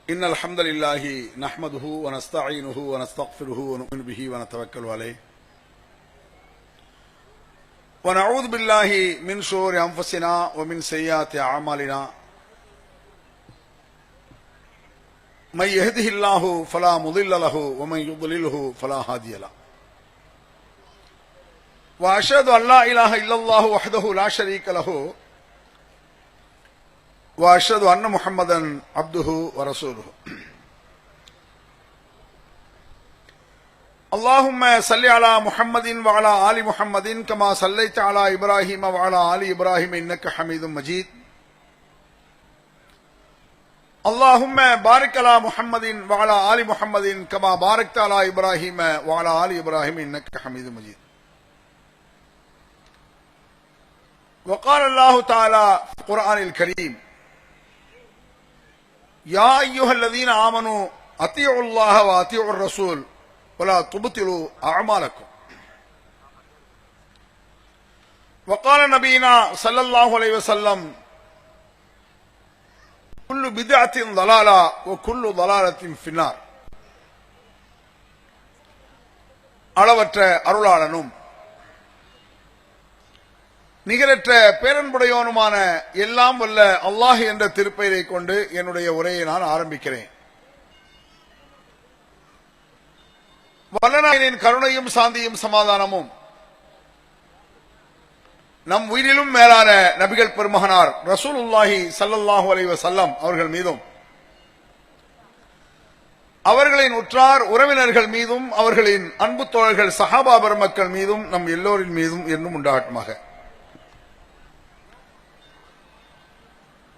إن الحمد لله نحمده ونستعينه ونستغفره ونؤمن به ونتوكل عليه ونعوذ بالله من شرور أنفسنا ومن سيئات أعمالنا من يهده الله فلا مضل له ومن يضلله فلا هادي له وأشهد أن لا إله إلا الله وحده لا شريك له وأشهد أن محمدا عبده ورسوله اللهم صل على محمد وعلى آل محمد كما صليت على إبراهيم وعلى آل إبراهيم إنك حميد مجيد اللهم بارك على محمد وعلى آل محمد كما باركت على إبراهيم وعلى آل إبراهيم إنك حميد مجيد وقال الله تعالى في القرآن الكريم يا أيها الذين آمنوا أطيعوا الله وأطيعوا الرسول ولا تبطلوا أعمالكم وقال نبينا صلى الله عليه وسلم كل بدعة ضلالة وكل ضلالة في النار அளவற்ற அருளாளனும் நிகரற்ற பேரன்புடையோனுமான எல்லாம் வல்ல அல்லாஹ் என்ற திருப்பெயரை கொண்டு என்னுடைய உரையை நான் ஆரம்பிக்கிறேன். வல்லநாயனின் கருணையும் சாந்தியும் சமாதானமும் நம் உயிரிலும் மேலான நபிகள் பெருமகனார் ரசூலுல்லாஹி ஸல்லல்லாஹு அலைஹி வஸல்லம் அவர்கள் மீதும் அவர்களின் உற்றார் உறவினர்கள் மீதும் அவர்களின் அன்பு தோழர்கள் சஹாபா பெருமக்கள் மீதும் நம் எல்லோரின் மீதும் என்றும் உண்டாகட்டுமாக.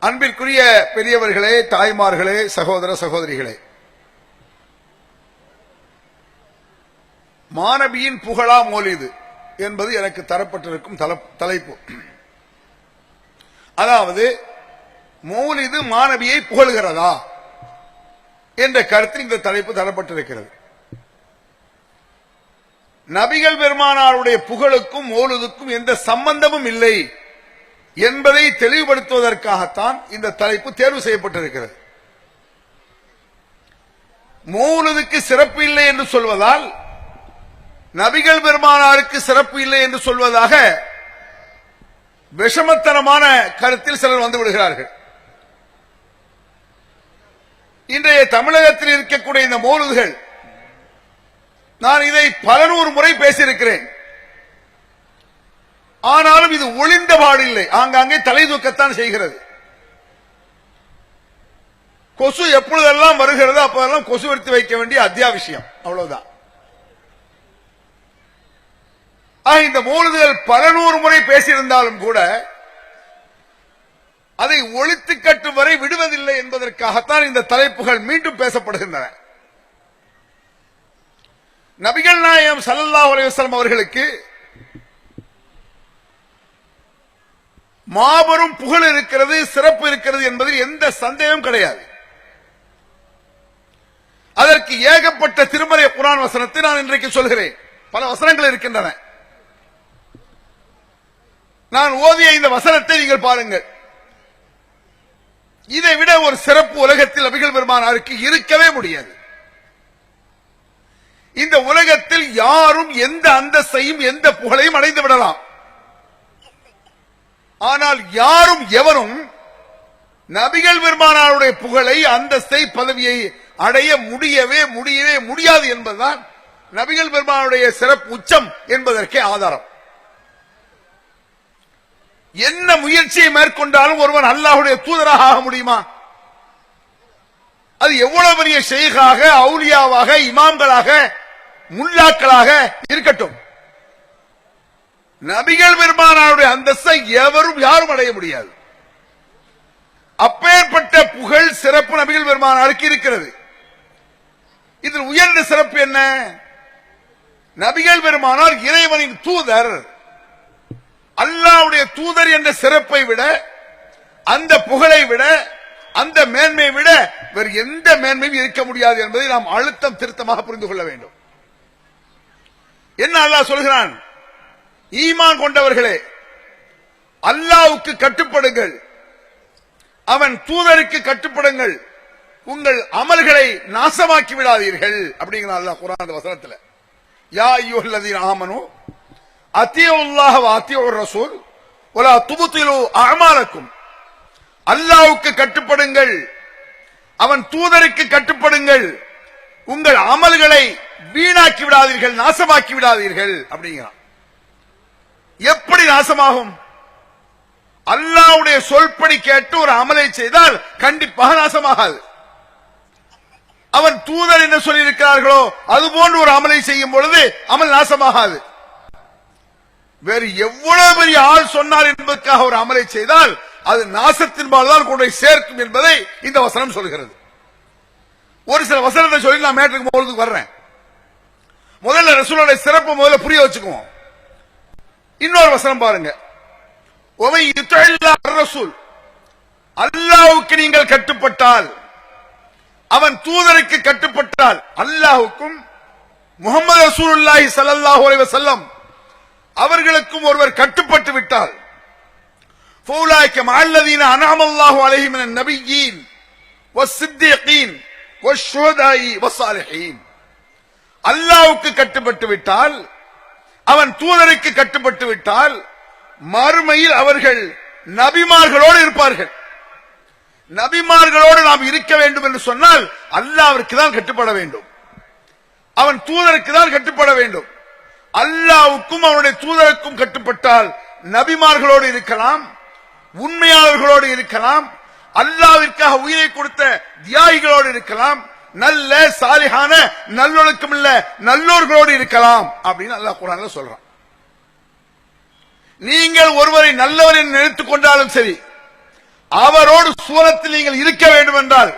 அன்பிற்குரிய பெரியவர்களே, தாய்மார்களே, சகோதர சகோதரிகளே, மாணவியின் புகழா மௌலிது என்பது எனக்கு தரப்பட்டிருக்கும் தலைப்பு. அதாவது மௌலிது மாணவியை புகழ்கிறதா என்ற கருத்தில் இந்த தலைப்பு தரப்பட்டிருக்கிறது. நபிகள் பெருமானாருடைய புகழுக்கும் மௌலிதுக்கும் எந்த சம்பந்தமும் இல்லை என்பதை தெளிவுபடுத்துவதற்காகத்தான் இந்த தலைப்பு தேர்வு செய்யப்பட்டிருக்கிறது. மௌலிதுக்கு சிறப்பு இல்லை என்று சொல்வதால் நபிகள் பெருமானாருக்கு சிறப்பு இல்லை என்று சொல்வதாக விஷமத்தனமான கருத்தில் சிலர் வந்து விடுகிறார்கள். இன்றைய தமிழகத்தில் இருக்கக்கூடிய இந்த மௌலிதுகள், நான் இதை பல நூறு முறை பேசியிருக்கிறேன். ஆனாலும் இது ஒளிந்த பாடில்லை, ஆங்காங்கே தலை தூக்கத்தான் செய்கிறது. கொசு எப்பொழுதெல்லாம் வருகிறது அப்போதெல்லாம் கொசு எடுத்து வைக்க வேண்டிய அத்தியாவசியம், அவ்வளவுதான். இந்த மௌலிதுகள் பல நூறு முறை பேசியிருந்தாலும் கூட அதை ஒழித்து கட்டும் வரை விடுவதில்லை என்பதற்காகத்தான் இந்த தலைப்புகள் மீண்டும் பேசப்படுகின்றன. நபிகள் நாயகம் ஸல்லல்லாஹு அலைஹி வஸல்லம் அவர்களுக்கு மாபெரும் புகழ் இருக்கிறது, சிறப்பு இருக்கிறது என்பதில் எந்த சந்தேகம் கிடையாது. அதற்கு ஏகப்பட்ட திருமறை குர்ஆன் வசனத்தை நான் இன்றைக்கு சொல்கிறேன். பல வசனங்கள் இருக்கின்றன. நான் ஓதிய இந்த வசனத்தை நீங்கள் பாருங்கள். இதை விட ஒரு சிறப்பு உலகத்தில் நபிகள் பெருமானாருக்கு இருக்கவே முடியாது. இந்த உலகத்தில் யாரும் எந்த அந்தஸ்தையும் எந்த புகழையும் அடைந்து விடலாம். ஆனால் யாரும் எவரும் நபிகள் பெருமானாருடைய புகழை, அந்தஸ்தை, பதவியை அடைய முடியவே முடியாது என்பதுதான் நபிகள் பெருமானாருடைய சிறப்பு உச்சம் என்பதற்கே ஆதாரம். என்ன முயற்சியை மேற்கொண்டாலும் ஒருவன் அல்லாஹ்வுடைய தூதராக ஆக முடியுமா? அது எவ்வளவு பெரிய ஷேகாக, அவுலியாவாக, இமாம்களாக, முல்லாக்களாக இருக்கட்டும், நபிகள் பெருமானாருடைய அந்தஸ்தை எவரும் யாரும் அடைய முடியாது. அப்பேற்பட்ட புகழ், சிறப்பு நபிகள் பெருமானாருக்கு இருக்கிறது. இதில் உயர்ந்த சிறப்பு என்ன? நபிகள் பெருமானார் இறைவனின் தூதர். அல்லாஹ்வுடைய தூதர் என்ற சிறப்பை விட, அந்த புகழை விட, அந்த மேன்மையை விட வேறு எந்த மேன்மையும் இருக்க முடியாது என்பதை நாம் அழுத்தம் திருத்தமாக புரிந்து கொள்ள வேண்டும். என்ன அல்லாஹ் சொல்கிறான்? ஈமான் கொண்டவர்களே, அல்லாஹ்வுக்கு கட்டுப்படுங்கள், அவன் தூதருக்கு கட்டுப்படுங்கள், உங்கள் அமல்களை நாசமாக்கி விடாதீர்கள் அப்படிங்கிறார் அல்லாஹ் குர்ஆன் வசனத்துல. யா அய்யுஹல்லதீன ஆமனூ அத்தீஉல்லாஹ வ அத்தீஉர் ரசூல் வலா துப்திலு அஅமாலக்கும். அல்லாஹ்வுக்கு கட்டுப்படுங்கள், அவன் தூதருக்கு கட்டுப்படுங்கள், உங்கள் அமல்களை வீணாக்கி விடாதீர்கள், நாசமாக்கி விடாதீர்கள் அப்படிங்கிறான். எப்படி நாசமாகும்? அல்லாஹ்வுடைய சொல்படி கேட்டு ஒரு அமலை செய்தால் கண்டிப்பாக நாசமாகாது. அவன் தூதர் என்ன சொல்லி இருக்கிறார்களோ அது போன்று ஒரு அமலை செய்யும் பொழுது அமல் நாசமாகாது. வேறு எவ்வளவு பெரிய ஆள் சொன்னார் என்பதற்காக ஒரு அமலை செய்தால் அது நாசத்தின் பால்தான் கொண்டு சேர்க்கும் என்பதை இந்த வசனம் சொல்கிறது. ஒரு சில வசனத்தை சொல்லி நான் மேட்டருக்கு போறதுக்கு வர்றேன். முதல்ல ரசூலுடைய சிறப்பு முதல்ல புரிய வச்சுக்குவோம். இன்னொரு வசனம் பாருங்க. ஒமை யுத்தஇல்லாஹ் ரசூல், அல்லாஹ்வுக்கு நீங்கள் கட்டுப்பட்டால், அவன் தூதருக்கு கட்டுப்பட்டால், அல்லாஹ்வுக்கும் முஹம்மது ரசூலுல்லாஹி ஸல்லல்லாஹு அலைஹி வஸல்லம் அவர்களுக்கும் ஒருவர் கட்டுப்பட்டு விட்டால், ஃபௌலாயிக மஅல்லதீன அன்அமல்லாஹு அலைஹிம் மினன் நபிய்யீன் வஸ்ஸித்தீகீன் வஷ்ஷுஹதாஇ வஸ்ஸாலிஹீன். அல்லாஹ்வுக்கு கட்டுப்பட்டு விட்டால், அவன் தூதருக்கு கட்டுப்பட்டு விட்டால், மறுமையில் அவர்கள் நபிமார்களோடு இருப்பார்கள். நபிமார்களோடு நாம் இருக்க வேண்டும் என்று சொன்னால் அல்லாஹ்விற்கு தான் கட்டுப்பட வேண்டும், அவன் தூதருக்கு தான் கட்டுப்பட வேண்டும். அல்லாஹ்வுக்கும் அவனுடைய தூதருக்கும் கட்டுப்பட்டால் நபிமார்களோடு இருக்கலாம், உண்மையாளர்களோடு இருக்கலாம், அல்லாஹ்விற்காக உயிரை கொடுத்த தியாகிகளோடு இருக்கலாம், நல்ல சாலிஹான நல்லொழுக்கம் இல்ல நல்லோர்களோடு இருக்கலாம் அப்படின்னு அல்லாஹ் குர்ஆன்ல சொல்றான். நீங்கள் ஒருவரை நல்லவர் என்று நினைத்துக் கொண்டாலும் சரி, அவரோடு சூரத்தில் நீங்கள் இருக்க வேண்டும் என்றால்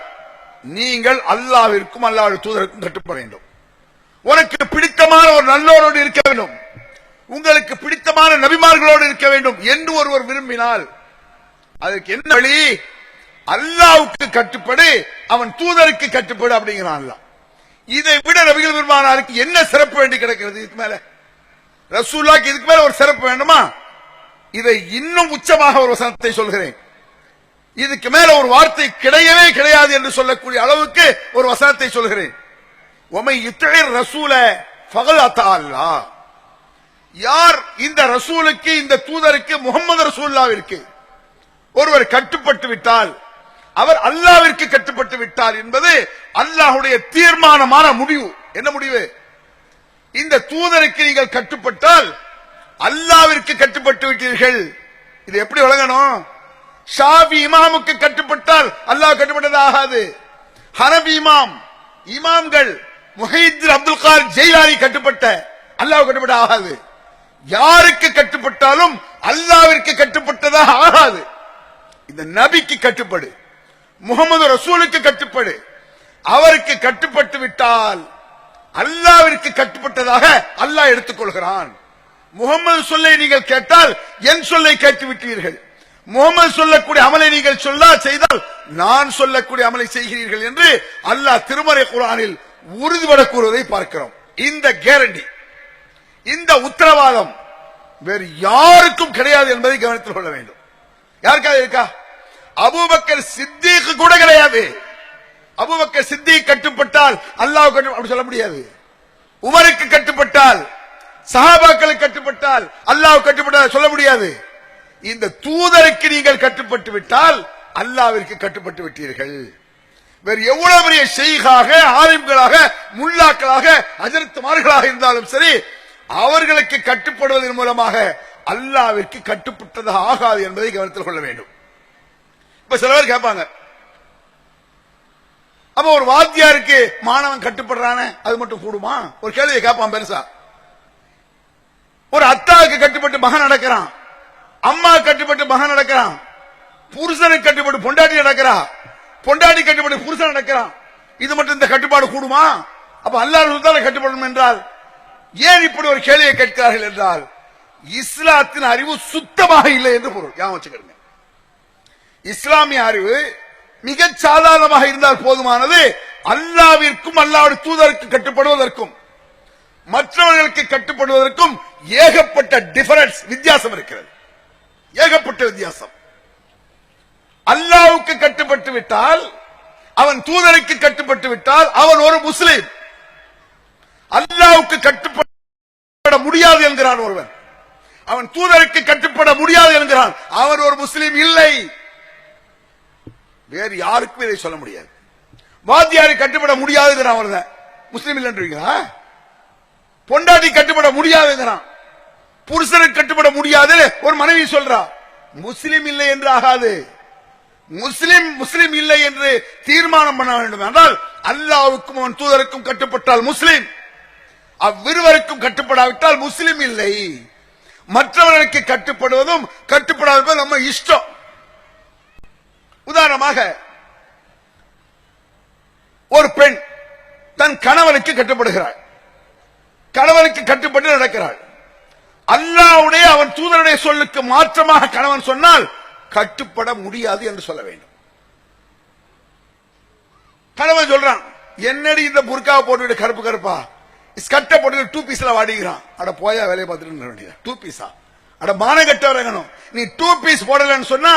நீங்கள் அல்லாஹ்விற்கும் அல்லாஹ்வுடைய தூதருக்கும் கட்டுப்பட வேண்டும். உனக்கு பிடித்தமான ஒரு நல்லோரோடு இருக்க வேண்டும், உங்களுக்கு பிடித்தமான நபிமார்களோடு இருக்க வேண்டும் என்று ஒருவர் விரும்பினால் அதுக்கு என்ன வழி? அல்லாஹ்வுக்கு கட்டுப்படு, அவன் தூதருக்கு கட்டுப்படு அப்படிங்கிறான் அல்லாஹ். இதை விட நபிகள் பெருமானாருக்கு என்ன சிறப்பு வேண்டி கிடக்கிறது? இதுக்கு மேல ரசூலுல்லாஹ்க்கு இதுக்கு மேல ஒரு சிறப்பு வேண்டுமா? இதை இன்னும் உச்சமாக ஒரு வசனத்தை சொல்கிறேன். இதுக்கு மேல ஒரு வார்த்தை கிடையவே கிடையாது என்று சொல்லக்கூடிய அளவுக்கு ஒரு வசனத்தை சொல்கிறேன். ஒமை யுத்தஇர் ரசூல ஃபகத் அத்தா அல்லாஹ். யார் இந்த ரசூலுக்கு, இந்த தூதருக்கு, முஹம்மது ரசூலுல்லாஹ்விற்கு ஒருவர் கட்டுப்பட்டு விட்டால், அவர் அல்லாஹ்விற்கு கட்டுப்பட்டு விட்டார் என்பது அல்லாஹ்வுடைய தீர்மானமான முடிவு. என்ன முடிவு? இந்த தூதருக்கு நீங்கள் கட்டுப்பட்டால் அல்லாஹ்விற்கு கட்டுப்பட்டு விட்டீர்கள். இது எப்படி வழங்கணும்? ஷாஃபி இமாமுக்கு கட்டுப்பட்டால் அல்லாஹ் கட்டுப்பட்டது ஆகாது. ஹனபி இமாம்கள் முஹையீன் அப்துல் காதிர் ஜெயிலானி கட்டுப்பட்ட அல்லாஹ் கட்டுப்பட்ட ஆகாது. யாருக்கு கட்டுப்பட்டாலும் அல்லாஹ்விற்கு கட்டுப்பட்டதாக ஆகாது. இந்த நபிக்கு கட்டுப்படு, முஹம்மது ரசூலுக்கு கட்டுப்படு. அவருக்கு கட்டுப்பட்டு விட்டால் அல்லாஹ்விற்கு கட்டுப்பட்டதாக அல்லாஹ் எடுத்துக்கொள்கிறான். முஹம்மது சொல்லை நீங்கள் கேட்டால் என் சொல்லை கேட்டு விட்டீர்கள், முஹம்மது சொல்லக்கூடிய அமலை நீங்கள் செய்தால் நான் சொல்லக்கூடிய அமலை செய்கிறீர்கள் என்று அல்லாஹ் திருமறை குர்ஆனில் உறுதிபட கூறுவதை பார்க்கிறோம். இந்த கேரண்டி, இந்த உத்தரவாதம் வேறு யாருக்கும் கிடையாது என்பதை கவனத்தில் கொள்ள வேண்டும். யாருக்காவது இருக்கா? அபூபக்கர் சித்திக் கூட கிடையாது. அபூபக்கர் சித்திக் கட்டுப்பட்டால் அல்லாஹ் அப்படி சொல்ல முடியாது. உமருக்கு கட்டுப்பட்டால், சஹாபாக்களுக்கு கட்டுப்பட்டால் அல்லாஹ் கட்டுப்பட்டால் சொல்ல முடியாது. இந்த தூதருக்கு நீங்கள் கட்டுப்பட்டு விட்டால் அல்லாஹ்விற்கு கட்டுப்பட்டு விட்டீர்கள். வேறு எவ்வளவு பெரிய ஷைகாக, ஆலிம்களாக, முல்லாக்களாக, ஹஜரத்துமார்களாக இருந்தாலும் சரி, அவர்களுக்கு கட்டுப்படுவதன் மூலமாக அல்லாஹ்விற்கு கட்டுப்பட்டதாக ஆகாது என்பதை கவனத்தில் கொள்ள வேண்டும். இப்ப சில பேர் கேட்பாங்க, அப்ப ஒரு வாத்தியாருக்கு மாணவன் கட்டுப்படுறானே அது மட்டும் கூடுமா? ஒரு கேள்வியை கேட்பான் பெருசா. ஒரு அத்தாவுக்கு கட்டுப்பட்டு மகன் நடக்கிறான், அம்மா கட்டுப்பட்டு மகன் நடக்கிறான், புருஷனுக்கு கட்டுப்பட்டு பொண்டாட்டி நடக்கிறா, பொண்டாட்டி கட்டுப்பட்டு புருஷன் நடக்கிறான். இது மட்டும் இந்த கட்டுப்பாடு கூடுமா? அப்ப அல்லாஹ் கட்டுப்படும் என்றால் ஏன் இப்படி ஒரு கேள்வியை கேட்கிறார்கள் என்றால் இஸ்லாத்தின் அறிவு சுத்தமாக இல்லை என்று பொருள். ஞாபகம் வச்சுக்கிறேன். இஸ்லாமிய அறிவு மிக சாதாரணமாக இருந்தால் போதுமானது. அல்லாஹ்விற்கும் அல்லாஹ்வுடைய தூதருக்கு கட்டுப்படுவதற்கும் மற்றவர்களுக்கு கட்டுப்படுவதற்கும் ஏகப்பட்ட டிஃபரன்ஸ், வித்தியாசம் இருக்கிறது. ஏகப்பட்ட வித்தியாசம். அல்லாஹ்வுக்கு கட்டுப்பட்டு விட்டால் அவன் தூதருக்கு கட்டுப்பட்டு விட்டால் அவன் ஒரு முஸ்லிம். அல்லாஹ்வுக்கு கட்டுப்பட முடியாது என்கிறான் ஒருவன். அவன் தூதருக்கு கட்டுப்பட முடியாது என்கிறான், அவன் ஒரு முஸ்லிம் இல்லை. வேறு யாருக்கும் இதை சொல்ல முடியாது. வாத்தியாரை கட்டுப்பட முடியாதுங்கிறான் அவன் முஸ்லிம் இல்லைன்றீங்களா? பொண்டாட்டி கட்டுப்பட முடியாதுங்கிறான், புருஷனுக்கு கட்டுப்பட முடியாது ஒரு மனைவி சொல்றா, முஸ்லிம் இல்லை என்று ஆகாது. முஸ்லிம் இல்லை என்று தீர்மானம் பண்ண வேண்டும் என்றால் அல்லாஹ்வுக்கும் அவன் தூதருக்கும் கட்டுப்பட்டால் முஸ்லிம், அவ்விருவருக்கும் கட்டுப்படாவிட்டால் முஸ்லிம் இல்லை. மற்றவர்களுக்கு கட்டுப்படுவதும் கட்டுப்படாததும் நம்ம இஷ்டம். உதாரணமாக ஒரு பெண் தன் கணவனுக்கு கட்டுப்படுகிறாள், கணவனுக்கு கட்டுப்பட்டு நடக்கிறாள். அல்லாஹ்வுடைய அவன் தூதருடைய சொல்லுக்கு மாற்றமாக கணவன் சொன்னால் கட்டுப்பட முடியாது என்று சொல்ல வேண்டும். கணவன் சொல்றான், என்னடி இந்த புர்காவை போட்டு கருப்பு கருப்பா ஸ்கர்ட்டை போட்டு 2 பீஸ்ல வாடிக்கிறான். அட போயா வேலையை பார்த்துட்டு வேண்டியது 2 பீஸா? அட மானகட்ட வரணும். நீ 2 பீஸ் போடலன்னு சொன்னா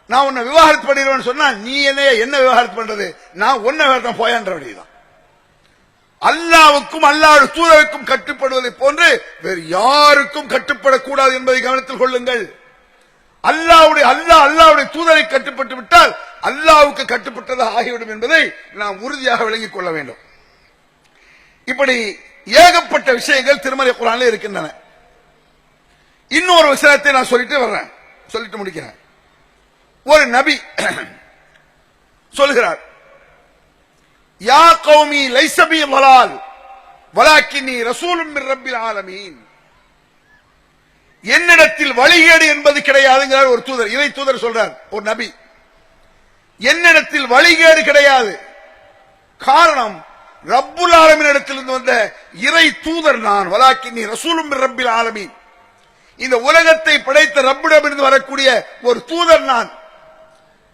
நான் உன்னை விவாகரத்து பண்ணிடுவேன்னு சொன்னா நீ என்ன விவாகரத்து பண்றது? நான் உன்னை வேற போயான்ற வேண்டியதுதான். அல்லாஹ்வுக்கும் அல்லாஹ்வுடைய தூதருக்கும் கட்டுப்படுவதை போன்று வேறு யாருக்கும் கட்டுப்படக்கூடாது என்பதை கவனத்தில் கொள்ளுங்கள். அல்லாஹ்வுடைய தூதரை கட்டுப்பட்டு விட்டால் அல்லாஹ்வுக்கு கட்டுப்பட்டதாக ஆகிவிடும் என்பதை நாம் உறுதியாக விளங்கிக் கொள்ள வேண்டும். இப்படி ஏகப்பட்ட விஷயங்கள் திருமறை குர்ஆனில் இருக்கின்றன. இன்னொரு விஷயத்தை நான் சொல்லிட்டு முடிக்கிறேன். ஒரு நபி சொல்கிறார், யா கௌமி லைஸ பி ضلال வலாக்கின்னி ரசூலும் மிர் ரப்பில் ஆலமீன். என்னிடத்தில் வழிகேடு என்பது கிடையாதுங்கிறார் ஒரு தூதர், இறை தூதர் சொல்றார். ஒரு நபி, என்னிடத்தில் வழிகேடு கிடையாது. காரணம், ரப்புல் ஆலமீன் இடத்திலிருந்து வந்த இறை தூதர் நான். வலாக்கின்னி ரசூலும் மிர் ரப்பில் ஆலமீன், இந்த உலகத்தை படைத்த ரப்பிடமிருந்து வரக்கூடிய ஒரு தூதர் நான்,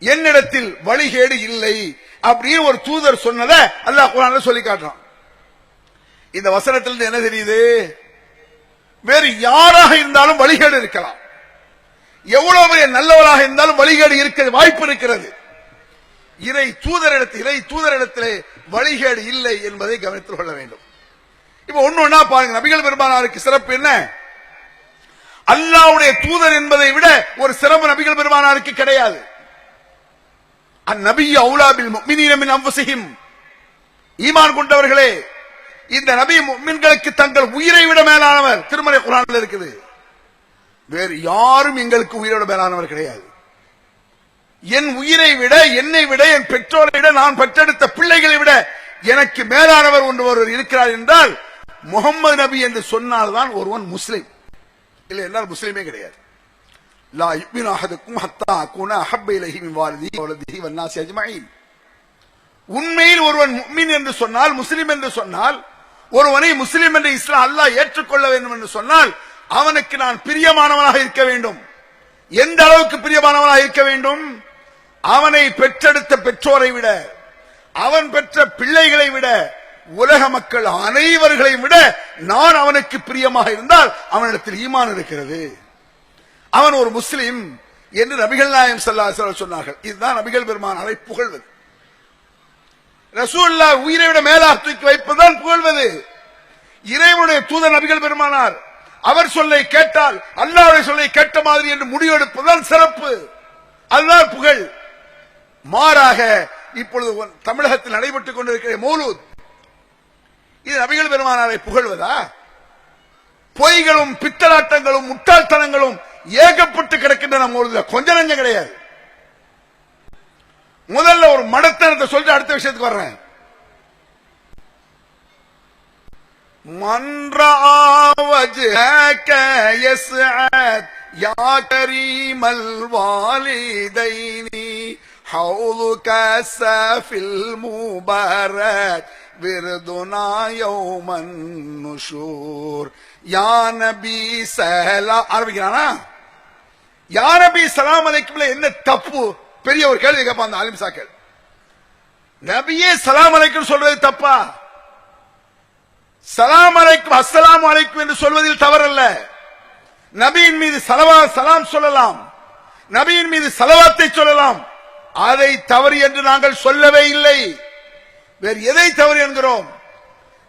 என்னிடத்தில் வழிகேடு இல்லை அப்படின்னு ஒரு தூதர் சொன்னதை அல்லாஹ் குர்ஆன்ல சொல்லி காட்டுறான். இந்த வசனத்திலிருந்து என்ன தெரியுது? வேறு யாராக இருந்தாலும் வழிகேடு இருக்கலாம், எவ்வளவு பெரிய நல்லவராக இருந்தாலும் வழிகேடு இருக்கிறது, வாய்ப்பு இருக்கிறது. இறை தூதரிடத்திலே வழிகேடு இல்லை என்பதை கவனித்துக் கொள்ள வேண்டும். இப்ப ஒண்ணு பாருங்க, நபிகள் பெருமானாருக்கு சிறப்பு என்ன? அல்லாஹ்வுடைய தூதர் என்பதை விட ஒரு சிறப்பு நபிகள் பெருமானாருக்கு கிடையாது. அந்நபியு அவுலா பில் முஃமினீன மின் அன்ஃபுஸிஹிம். ஈமான் கொண்டவர்களே, இந்த நபி முஃமின்களுக்கு தங்கள் உயிரை விட மேலானவர். திருமறை குர்ஆனில் இருக்குது. வேறு யாரும் எங்களுக்கு உயிரோட மேலானவர் கிடையாது. என் உயிரை விட, என்னை விட, என் பெற்றோரை விட, நான் பெற்றெடுத்த பிள்ளைகளை விட எனக்கு மேலானவர் ஒருவர் இருக்கிறார் என்றால் முகமது நபி என்று சொன்னால்தான் ஒருவன் முஸ்லிம். இல்லை என்றால் முஸ்லிமே கிடையாது. லா யுமினு அஹதுக்கும் ஹத்தா அகூன அஹப்ப இலைஹி மின் வாலிதிஹி வ வலதிஹி வன் நாஸி அஜ்மஈன். உண்மையில் ஒருவன் முஃமின் என்று சொன்னால், முஸ்லிம் என்று சொன்னால், ஒருவனை முஸ்லிம் என்று இஸ்லாம் அல்லாஹ் ஏற்றுக்கொள்ள வேண்டும் என்று சொன்னால் அவனுக்கு நான் பிரியமானவனாக இருக்க வேண்டும். எந்த அளவுக்கு பிரியமானவனாக இருக்க வேண்டும்? அவனை பெற்றெடுத்த பெற்றோரை விட, அவன் பெற்ற பிள்ளைகளை விட, உலக மக்கள் அனைவர்களையும் விட நான் அவனுக்கு பிரியமாக இருந்தால் அவனிடத்தில் ஈமான் இருக்கிறது, அவன் ஒரு முஸ்லிம் என்று நபிகள் நாயகம் ஸல்லல்லாஹு அலைஹி வஸல்லம் சொன்னார்கள். இதுதான் நபிகள் பெருமானாரை புகழ்வது. ரசூலுல்லாஹ் உயிரை விட மேலாக தூக்கி வைப்பதுதான் புகழ்வது. இறைவனுடைய தூதர் நபிகள் பெருமானார் அவர் சொல்லை கேட்டால் அல்லாஹ்வுடைய சொல்லை கேட்ட மாதிரி என்று முடிவெடுப்பதுதான் சிறப்பு, அதுதான் புகழ். மாறாக இப்பொழுது தமிழகத்தில் நடைபெற்றுக் கொண்டிருக்கிற மௌலூத், இது நபிகள் பெருமானாரை புகழ்வதா? பொய்களும் பித்தலாட்டங்களும் முட்டாள்தனங்களும் ஏகப்பட்டு கிடக்கின்றன. மௌலூத்ல கொஞ்சம் நஞ்சம் கிடையாது. முதல்ல ஒரு மடத்தனத்தை சொல்லிட்டு அடுத்த விஷயத்துக்கு வர்றேன். மன்றா வஜ்ஹக யஸ்அத் யா கரீமல் வாலிதைனி ஹவுலுக ஸஃபில் முபாரக் விர்துனா யௌமன் நுஷூர். யா நபி ஸலாம் ஆரம்பிக்கிறானா? யா நபி ஸலாம் அலைக்கும் என்ன தப்பு? பெரிய ஒரு கேள்வி கேட்பான் அந்த ஆலிம் சாக்கள். நபியே சலாம் அலைக்கும் சொல்வது தப்பா? சலாம் அலைக்கும் அஸ்ஸலாமு அலைக்கும் என்று சொல்வதில் தவறல்ல. நபியின் மீது சலாம் சொல்லலாம், நபியின் மீது சலவாத்தை சொல்லலாம். அதை தவறு என்று நாங்கள் சொல்லவே இல்லை. வேறு எதை தவறு என்கிறோம்?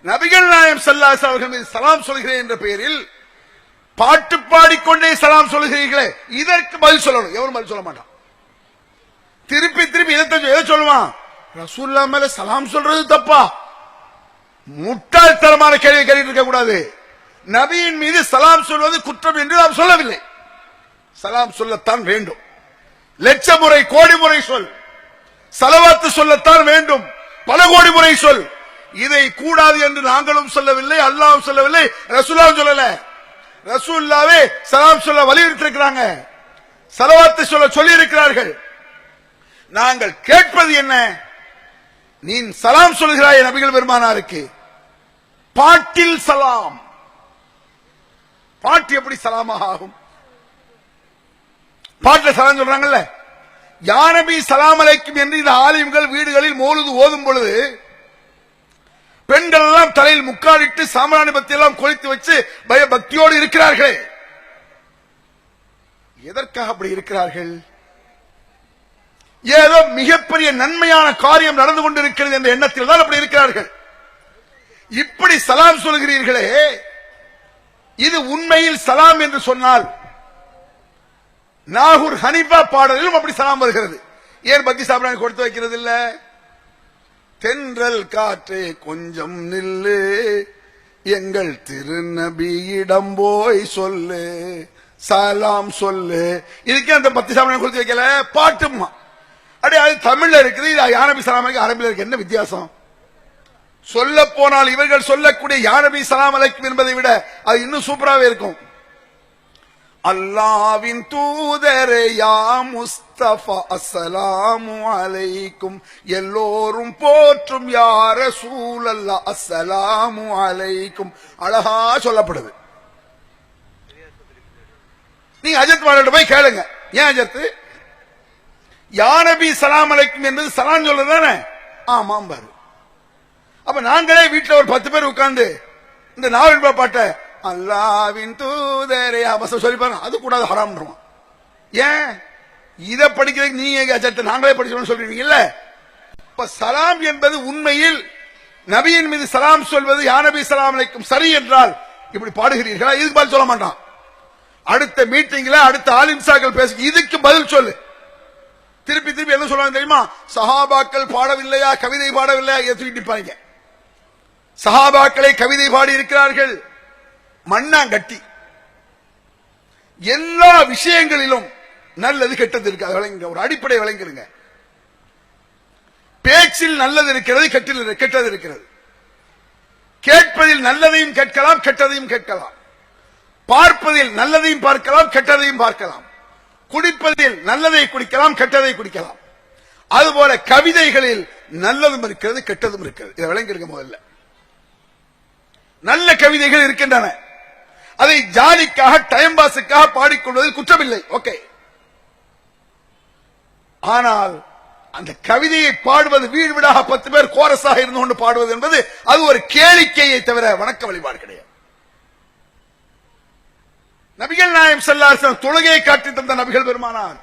நபிகள் நாயகம் ஸல்லல்லாஹு அலைஹி அவர்கள் மீது சலாம் சொல்கிறேன் என்ற பெயரில் பாட்டு பாடிக்கொண்டே சலாம் சொல்கிறீர்களே, இதற்கு பதில் சொல்லணும். எவரும் பதில் சொல்ல மாட்டான். திருப்பி திருப்பி எதை சொல்லுவான்? ரசூலுல்லாஹ் மேல சலாம் சொல்றது தப்பா? முட்டாள்தனமான கேள்வி கேட்டு இருக்க கூடாது. நபியின் மீது சலாம் சொல்வது குற்றம் என்று நாம் சொல்லவில்லை. சலாம் சொல்லத்தான் வேண்டும். லட்ச முறை கோடி முறை சொல். ஸலவாத்து சொல்லத்தான் வேண்டும். பல கோடி முறை சொல். இதை கூடாது என்று நாங்களும் சொல்லவில்லை, அல்லாஹ்வும் சொல்லவில்லை, ரசூலுல்லாஹ் சொல்லல. ரசூலுல்லாஹ்வே சலாம் சொல்ல வலியுறுத்தி இருக்கிறாங்க, ஸலவாத்து சொல்ல சொல்லி இருக்கிறார்கள். நாங்கள் கேட்பது என்ன? நீ சலாம் சொல்கிறாய் நபிகள் பெருமானாருக்கு, பாட்டில் சலாம். பாட்டு எப்படி சலாமாக ஆகும்? பாட்டில் சலாம் சொல்றாங்கல்ல, யா நபி சலாம் அலைக்கும் என்று இந்த ஆலிம்கள் வீடுகளில் மௌலிது ஓதும் பொழுது பெண்கள் எல்லாம் தலையில் முக்காடிட்டு சாம்பிராணி பத்தி எல்லாம் கொளுத்தி வச்சு பயபக்தியோடு இருக்கிறார்களே, எதற்காக அப்படி இருக்கிறார்கள்? ஏதோ மிகப்பெரிய நன்மையான காரியம் நடந்து கொண்டிருக்கிறது என்ற எண்ணத்தில் தான் அப்படி இருக்கிறார்கள். இப்படி சலாம் சொல்கிறீர்களே, இது உண்மையில் சலாம் என்று சொன்னால் நாகூர் ஹனீஃபா பாடலிலும் அப்படி சலாம் வருகிறது. ஏன் பத்தி சாம்பிராணி கொடுத்து வைக்கிறது இல்ல? தென்றல் காற்றே கொஞ்சம் நில்லு, எங்கள் திருநபியிடம் போய் சொல்லு, சலாம் சொல்லு. இதுக்கே அந்த பத்தி சாம்பிராணி கொடுத்து வைக்கல, பாட்டுமா. அடே, அது தமிழ்ல இருக்குது, இது யா நபி சலாம் அலைக்கும் அரபில இருக்கு. என்ன வித்தியாசம்? சொல்ல போனால் இவர்கள் சொல்லக்கூடிய யா நபி சலாம் அலைக்கும் என்பதை விட அது இன்னும் சூப்பராகவே இருக்கும். அல்லாஹ்வின் தூதரே யா முஸ்தபா அஸ்ஸலாமு அலைக்கும், எல்லோரும் போற்றும் யா ரசூலல்லாஹ் அஸ்ஸலாமு அலைக்கும். அழகா சொல்லப்படுது. நீங்க அஜத் மாலிட்ட போய் கேளுங்க, ஏன் அஜத் யா நபி சலாம் அலைக்கும் என்பது சலாம் சொல்றது தானே? ஆமாம் பாரு. அப்ப நாங்களே வீட்டுல ஒரு 10 பேர் உட்கார்ந்து இந்த நாவல் பாட்டை அல்லாஹ்வின் தூதரே சொல்லிப்பாங்க, அது கூடாது, ஹராம்ன்றோம். ஏன் இதை படிக்கிறதுக்கு நீங்க அஜத்தை நாங்களே படிச்சோம்னு சொல்றீங்கல்ல? இப்ப சலாம் என்பது உண்மையில் நபியின் மீது சலாம் சொல்வது யா நபி சலாம் அலைக்கும் சரி என்றால் இப்படி பாடுகிறீர்களா? இதுக்கு பதில் சொல்ல மாட்டான். அடுத்த மீட்டிங்ல அடுத்த ஆலிம்சாக்கள் பேச இதுக்கு பதில் சொல்லு. திருப்பி திருப்பி என்ன சொல்றாங்க தெரியுமா? சஹாபாக்கள் பாடவில்லையா, கவிதை பாடவில்லையா, ஏற்றிப்பாங்க. சஹாபாக்களை கவிதை பாடி இருக்கிறார்கள், மண்ணாங்கட்டி. எல்லா விஷயங்களிலும் நல்லது கெட்டது இருக்கு, அது விளங்குங்க. ஒரு அடிப்படை விளங்கிருங்க. பேச்சில் நல்லது இருக்கிறது, கெட்டது இருக்கிறது. கேட்பதில் நல்லதையும் கேட்கலாம், கெட்டதையும் கேட்கலாம். பார்ப்பதில் நல்லதையும் பார்க்கலாம், கெட்டதையும் பார்க்கலாம். குடிப்பதில் நல்லதை குடிக்கலாம், கெட்டதை குடிக்கலாம். அதுபோல கவிதைகளில் நல்லதும் இருக்கிறது, கெட்டதும் இருக்கிறது. இதை விளங்கிருக்க. முதல்ல நல்ல கவிதைகள் இருக்கின்றன, அதை ஜாலிக்காக டைம் பாஸுக்காக பாடிக்கொள்வதில் குற்றமில்லை, ஓகே. ஆனால் அந்த கவிதையை பாடுவது வீடு வீடாக 10 பேர் கோரஸாக இருந்து கொண்டு பாடுவது என்பது அது ஒரு கேளிக்கையை தவிர வணக்க வழிபாடு கிடையாது. நபிகள் நாயகம் ஸல்லல்லாஹு அலைஹி வஸல்லம் தொழுகையை காட்டி தந்த நபிகள் பெருமானார்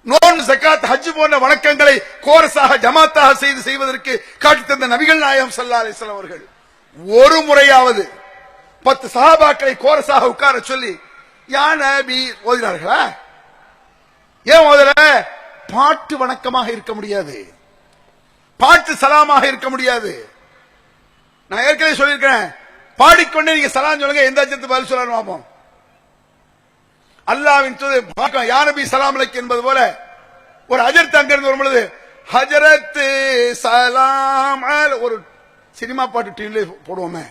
நோன் ஜகாத் ஹஜ் போன்ற வணக்கங்களை கோரஸாக ஜமாத்தாக செய்வதற்கு காட்டி தந்த நபிகள் நாயகம் ஸல்லல்லாஹு அலைஹி வஸல்லம் அவர்கள் ஒரு முறையாவது 10 சஹாபாக்களை கோரஸாக உட்கார சொல்லி யா நபி ஓதினார்களா? ஏன் ஓதல? பாட்டு வணக்கமாக இருக்க முடியாது, பாட்டு சலாமாக இருக்க முடியாது. நான் ஏற்கனவே சொல்லியிருக்கிறேன், பாடிக்கொண்டே நீங்க சலாம் சொல்லுங்க, எந்த அஜத்து பதில் சொல்லணும் பார்ப்போம். அல்லாஹ்வின் தூதர் யா நபி சலாம் அலைக்கும் என்பது போல ஒரு அஜர்த் அங்கிருந்து வரும் பொழுது ஹஜரத் சலாம் ஒரு சினிமா பாட்டு டிவில போடுவோமே,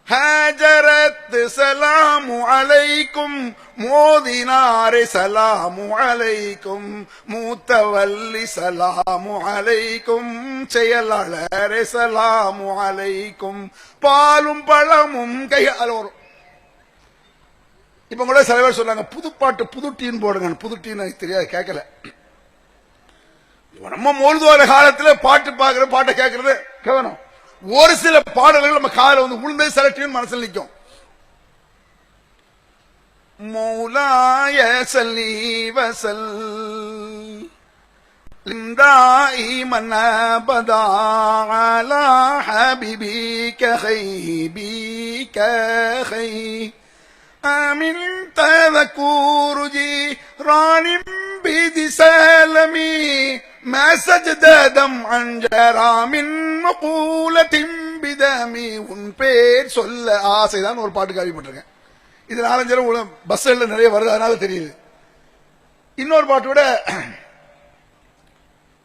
ஹஜரத் சலாமு அலைக்கும் மோதினாரே சலாமு அலைக்கும் மூத்தவல்லி சலாமு அலைக்கும் செயலாளரே சலாமு அலைக்கும் பாலும் பழமும் கையால் வரும். இப்ப கூட சில பேர் சொல்றாங்க புது பாட்டு புது டீன் போடுங்க. புது டீன் எனக்கு தெரியாது, கேட்கல. நம்ம மௌலிது காலத்துல பாட்டு பாக்குற பாட்டை கேட்கறது கேட்கணும். ஒரு சில பாடல்கள் நம்ம கால வந்து உளுந்தே சில டீன் மனசில் நிற்கும். مولاي صلي وسلم دائما ابدا على حبيبك خيبك خير من تذكر جيران بذي سلمي ما سجد دمعا جرى من مقولة بدمي உன் பேர் சொல்ல ஆசைதான் ஒரு பாட்டு கேள்விப்பட்டிருக்கேன். இது 4-5 தடவை பஸ்ல நிறைய வருது, அதனால தெரியுது. இன்னொரு பாட்டு விட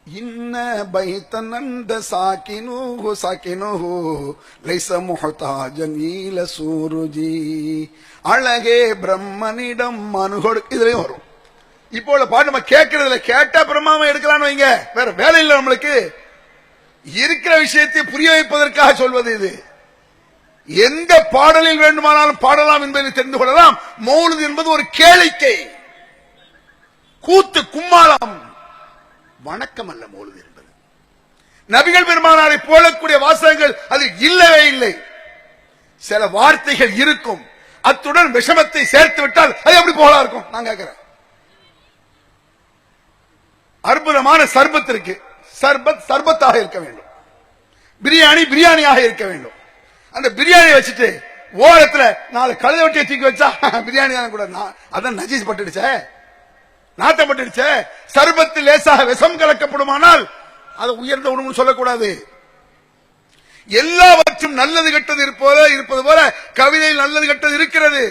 இன்ன பைத்தனந்த சாக்கினுஹு சாக்கினுஹு லைஸ முஹ்தாஜன் இல சூருஜி அழகே பிரம்மனிடம் மனுகொடு இதுலயும் வரும். இப்போ உள்ள பாட்டு நம்ம கேட்கறதுல கேட்டா பிரம்மாவை எடுக்கலாம்னு வைங்க, வேற வேலை இல்லை நம்மளுக்கு. இருக்கிற விஷயத்தை புரிய வைப்பதற்காக சொல்வது இது. எந்த பாடலில் வேண்டுமானாலும் பாடலாம் என்பதை தெரிந்து கொள்ளலாம். மௌலித் என்பது ஒரு கேளிக்கை, கூத்து, கும்மாளம், வணக்கம் அல்ல. மௌலித் என்பது நபிகள் பெருமானாரை போலக்கூடிய வாசகங்கள் அது இல்லவே இல்லை. சில வார்த்தைகள் இருக்கும், அத்துடன் விஷமத்தை சேர்த்து விட்டால் அது எப்படி போலா இருக்கும்? நான் கேட்கிறேன். அற்புதமான சர்பத் இருக்கு, சர்பத் சர்பத்தாக இருக்க வேண்டும், பிரியாணி பிரியாணியாக இருக்க வேண்டும். அந்த பிரியாணி வச்சுட்டு ஓரத்துல 4 கழுதை வெட்டியை தூக்கி வச்சா பிரியாணி தான் கூட, அதான் நஜீஸ் பட்டுடுச்ச, நாட்டம் பட்டுடுச்ச. சர்பத்து லேசாக விஷம் கலக்கப்படுமானால் அது உயர்ந்த உணவு சொல்லக்கூடாது. எல்லாவற்றும் நல்லது கெட்டது இருப்பது போல கவிதையில் நல்லது கெட்டது இருக்கிறது.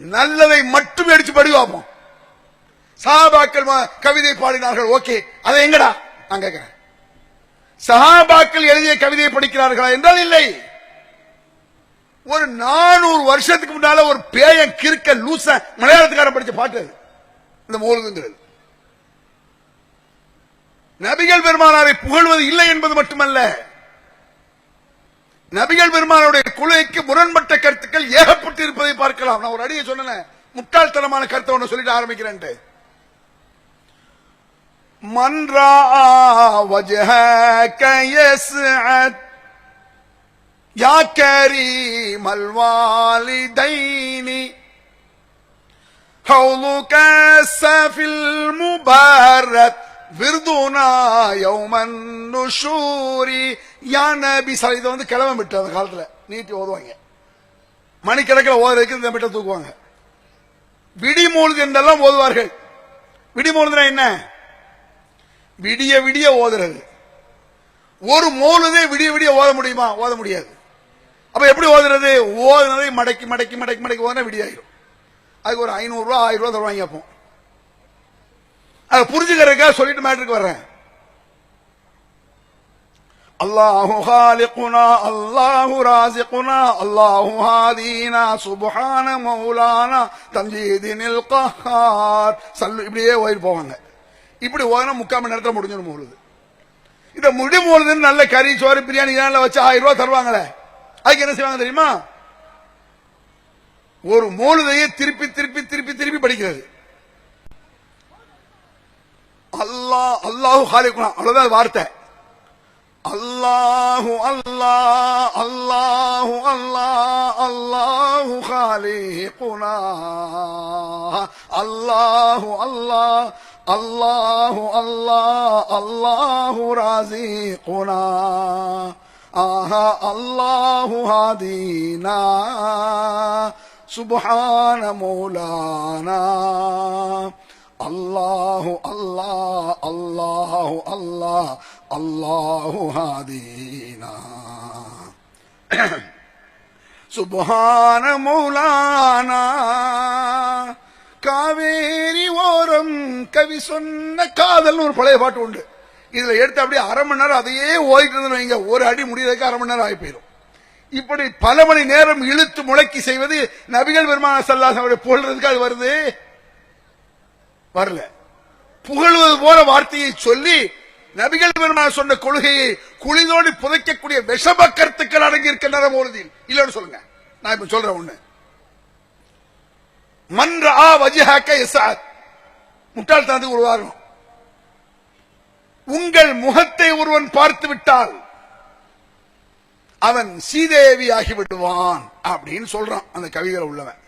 நல்லதை மட்டும் அடிச்சு படி பார்ப்போம். சஹாபாக்கள் கவிதை பாடினார்கள், ஓகே, அதை எங்கடா நான் கேட்கிறேன். சஹாபாக்கள் எழுதிய கவிதையை படிக்கிறார்களா என்றால் இல்லை. ஒரு 400 வருஷத்துக்கு முன்னால ஒரு பேயன் கிறுக்க லூச மலையாளத்துக்காரன் படிச்ச பாட்டு அது, இந்த மௌலிதுங்கிறது. நபிகள் பெருமானாரை புகழ்வது இல்லை என்பது மட்டுமல்ல, நபிகள் பெருமானுடைய கொள்கைக்கு முரண்பட்ட கருத்துக்கள் ஏகப்பட்டு இருப்பதை பார்க்கலாம். நான் ஒரு அடியை சொன்னேன், முட்டாள்தனமான கருத்தை ஒன்று சொல்லிட்டு ஆரம்பிக்கிறேன். மன் ரஆ வஜஹக யஸ்அத் யா கரீமல் வாலிதைனி ஹௌலுக ஸஃபில் முபாரக் விர்துனா யௌமன் நுஷூரி யா நபி ஸல்லல்லாஹு அலைஹி வந்து கிளம்ப விட்டு அந்த காலத்துல நீட்டி ஓதுவாங்க, மணிக்கணக்கில் ஓதுறதுக்கு இந்த மிட்ட தூக்குவாங்க. விடிமூழ்து என்றெல்லாம் ஓதுவார்கள். விடிமூழ்துனா என்ன? விடிய விடிய ஓதுறது. ஒரு மௌலிதை விடிய விடிய ஓத முடியுமா? ஓத முடியாது. அப்ப எப்படி ஓதுறது? ஓதுனதை மடக்கி மடக்கி மடக்கி மடக்கி ஓதுனா விடியாயிரும். அதுக்கு ஒரு 500 ரூபா 1000 ரூபா தருவாங்க. அப்போ அதை புரிஞ்சுக்கிறதுக்காக சொல்லிட்டு மேட்டருக்கு வர்றேன். அல்லாஹு ஹாலிகுனா அல்லாஹு ராசிகுனா அல்லாஹு ஹாதீனா சுப்ஹான மௌலானா தம்ஜீதினில் கஹார் சல்லு, இப்படியே ஓதி போவாங்க. இப்படி ஓதுனா 3/4 மணி நேரத்தில் முடிஞ்சிடும் மௌலிது. இந்த முடிமூலது நல்ல கறி சோறு பிரியாணி வச்சு 1000 ரூபாய் தருவாங்களே, அதுக்கு என்ன செய்வாங்க தெரியுமா? ஒரு மௌலிதையை திருப்பி திருப்பி திருப்பி திருப்பி படிக்கிறது. அல்லாஹ் அல்லாஹு ஹாலிகுனா, அவ்வளவுதான் வார்த்தை. அல்லாஹு அல்லாஹ் அல்லாஹு அல்லாஹ் அல்லாஹு ஹாலிகுனா அல்லாஹு அல்லாஹ் அல்லாஹு அல்லாஹ் அல்லாஹு ராசிகுனா ஆஹா அல்லாஹு ஹாதீனா சுப்ஹான மௌலானா அல்லாஹு அல்லாஹ் அல்லாஹு அல்லாஹ் அல்லாஹு ஹாதீனா சுப்ஹான மௌலானா. காவேரி ஓரம் கவி சொன்ன காதல் ஒரு பழைய பாட்டு உண்டு. இதுல எடுத்து அப்படியே 1/2 மணி நேரம் அதையே ஓதிட்டு வைங்க, ஒரு அடி முடியறதுக்கு 1/2 மணி நேரம் ஆகி போயிடும். இப்படி பல மணி நேரம் இழுத்து முழக்கி செய்வது நபிகள் பெருமானார் ஸல்லல்லாஹு அலைஹி வஸல்லம் புகழ்றதுக்கு அது வருது? வரல. புகழ்வது போல வார்த்தையை சொல்லி நபிகள் பெருமானார் சொன்ன கொள்கையை குளிதோடி புதைக்கக்கூடிய விஷம கருத்துக்கள் அடங்கி இருக்கின்றன மௌலிதில். இல்லன்னு சொல்லுங்க. நான் இப்ப சொல்றேன் ஒண்ணு. மன் ரஆ வஜஹக யஸ்அத், முட்டாள்தனத்துக்கு ஒரு உதாரணம். உங்கள் முகத்தை ஒருவன் பார்த்து விட்டால் அவன் சீதேவி ஆகி விடுவான் அப்படின்னு சொல்றான் அந்த கவிதையில உள்ளவன்.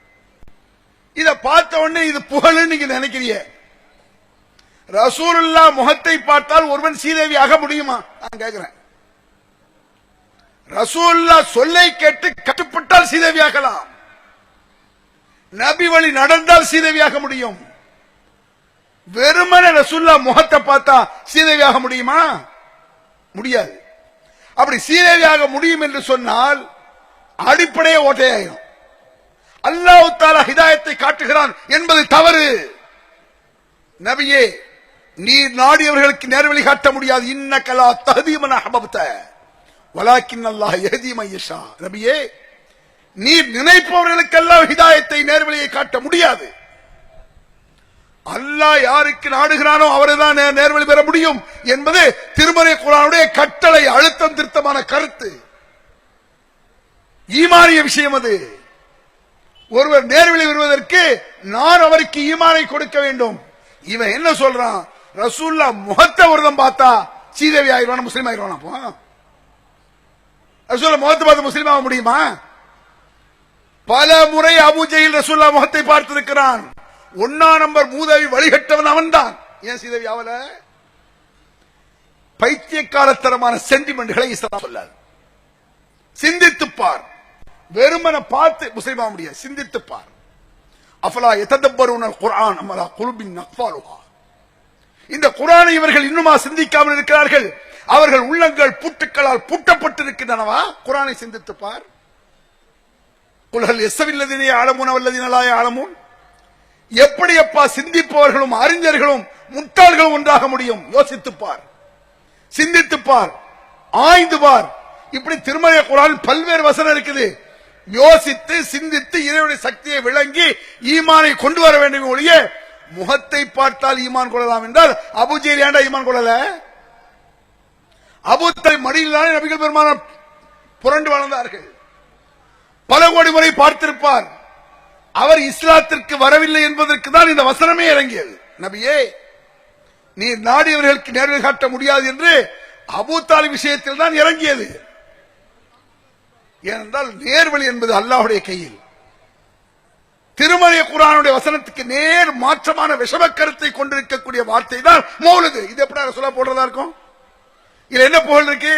இத பார்த்த உடனே இது புகழ்னு நீங்க நினைக்கிறீங்க. ரசூலுல்லாஹ் முகத்தை பார்த்தால் ஒருவன் சீதேவி ஆக முடியுமா? நான் கேட்கிறேன். ரசூலுல்லாஹ் சொல்லை கேட்டு கட்டுப்பட்டால் சீதேவி ஆகலாம். நபி வழி நடந்தால் சீதேவியாக முடியும். வெறுமனே ரசூலுல்லாஹ் முகத்தை பார்த்தா சீதேவியாக முடியுமா? முடியாது. அப்படி சீதேவியாக முடியும் என்று சொன்னால் அடிப்படையே ஓட்டையாயிரும். அல்லாஹ் தஆலா ஹிதாயத்தை காட்டுகிறான் என்பது தவறு. நபியே, நீர் நாடியவர்களுக்கு நேர்வழி காட்ட முடியாது. இன்னக லா தஹ்தி மன் அஹ்பப்த வலாக்கின் அல்லாஹ் யஹ்தி மன் யஷா. நபியே, நீர் நினைப்பவர்களுக்கெல்லாம் ஹிதாயத்தை நேர்வழியை காட்ட முடியாது. அல்லாஹ் யாருக்கு நாடுகிறானோ அவரைதான் நேர்வழி பெற முடியும் என்பது திருமறை குர்ஆனுடைய கட்டளை, அழுத்தம் திருத்தமான கருத்து, ஈமானிய விஷயம். அது ஒருவர் நேர்வழி வருவதற்கு நான் அவருக்கு ஈமானை கொடுக்க வேண்டும். இவன் என்ன சொல்றான்? ரசூலுல்லாஹ் முகத்தை ஒருத்தன் பார்த்தா சீதேவி ஆயிடுவான், முஸ்லீம் ஆயிடுவான். அப்போ ரசூலுல்லாஹ் முகத்தை பார்த்து முஸ்லீம் ஆக முடியுமா? பல முறை அபூ ஜஹல் ரசூலுல்லாஹ் முகத்தை பார்த்திருக்கிறான். 1 நம்பர் மூதேவி வழிகட்டவன் அவன் தான். ஏன் சீதேவி ஆவல? பைத்தியக்காரத்தனமான சென்டிமெண்ட்களை இஸ்லாம் சொல்லாது. சிந்தித்துப்பார். வெறுமன பார்த்து முஸ்லீம் ஆக முடியாது. சிந்தித்துப்பார். அஃபலா யததப்பரூன குர்ஆன் அம் அலா குலுபின் அக்ஃபாலுஹா. இந்த குர்ஆனை இவர்கள் இன்னுமா சிந்திக்காமல் இருக்கிறார்கள்? அவர்கள் உள்ளங்கள் பூட்டுக்களால் பூட்டப்பட்டிருக்கின்றனவா? குர்ஆனை சிந்தித்துப்பார். குல் ஹல் யஸ்தவில்லதீன யஅலமூன வல்லதீன லா யஅலமூன். எப்படி அப்பா சிந்திப்பவர்களும் அறிஞர்களும் முட்டாள்களும் ஒன்றாக முடியும்? யோசித்துப்பார், சிந்தித்துப்பார், ஆய்ந்து பார். இப்படி திருமறை குர்ஆன் பல்வேறு வசனம் இருக்குது. யோசித்து சிந்தித்து இறைவனுடைய சக்தியை விளங்கி ஈமானை கொண்டு வர வேண்டும். ஒழிய முகத்தை பார்த்தால் ஈமான் கொள்ளலாம் என்றால் அபூ ஜஹல் ஏண்டா ஈமான் கொள்ளல? அபூ தலிப் மடியில் தானே நபிகள் பெருமானார் புரண்டு வளர்ந்தார்கள். பல கோடி முறை பார்த்திருப்பார். அவர் இஸ்லாத்திற்கு வரவில்லை என்பதற்கு தான் இந்த வசனமே இறங்கியது. நபியே, நீர் நாடியவர்களுக்கு நேர்வழி காட்ட முடியாது என்று அபூ தாலிப் விஷயத்தில் தான் இறங்கியது. ஏனென்றால் நேர்வழி என்பது அல்லாஹ்வுடைய கையில். திருமறை குர்ஆனுடைய வசனத்துக்கு நேர் மாற்றமான விஷம கருத்தை கொண்டிருக்கக்கூடிய வார்த்தை தான் மௌலிது. இது எப்படி ரசூலுல்லாஹ் போடுறதா இருக்கும்? இதுல என்ன புகழ் இருக்கு?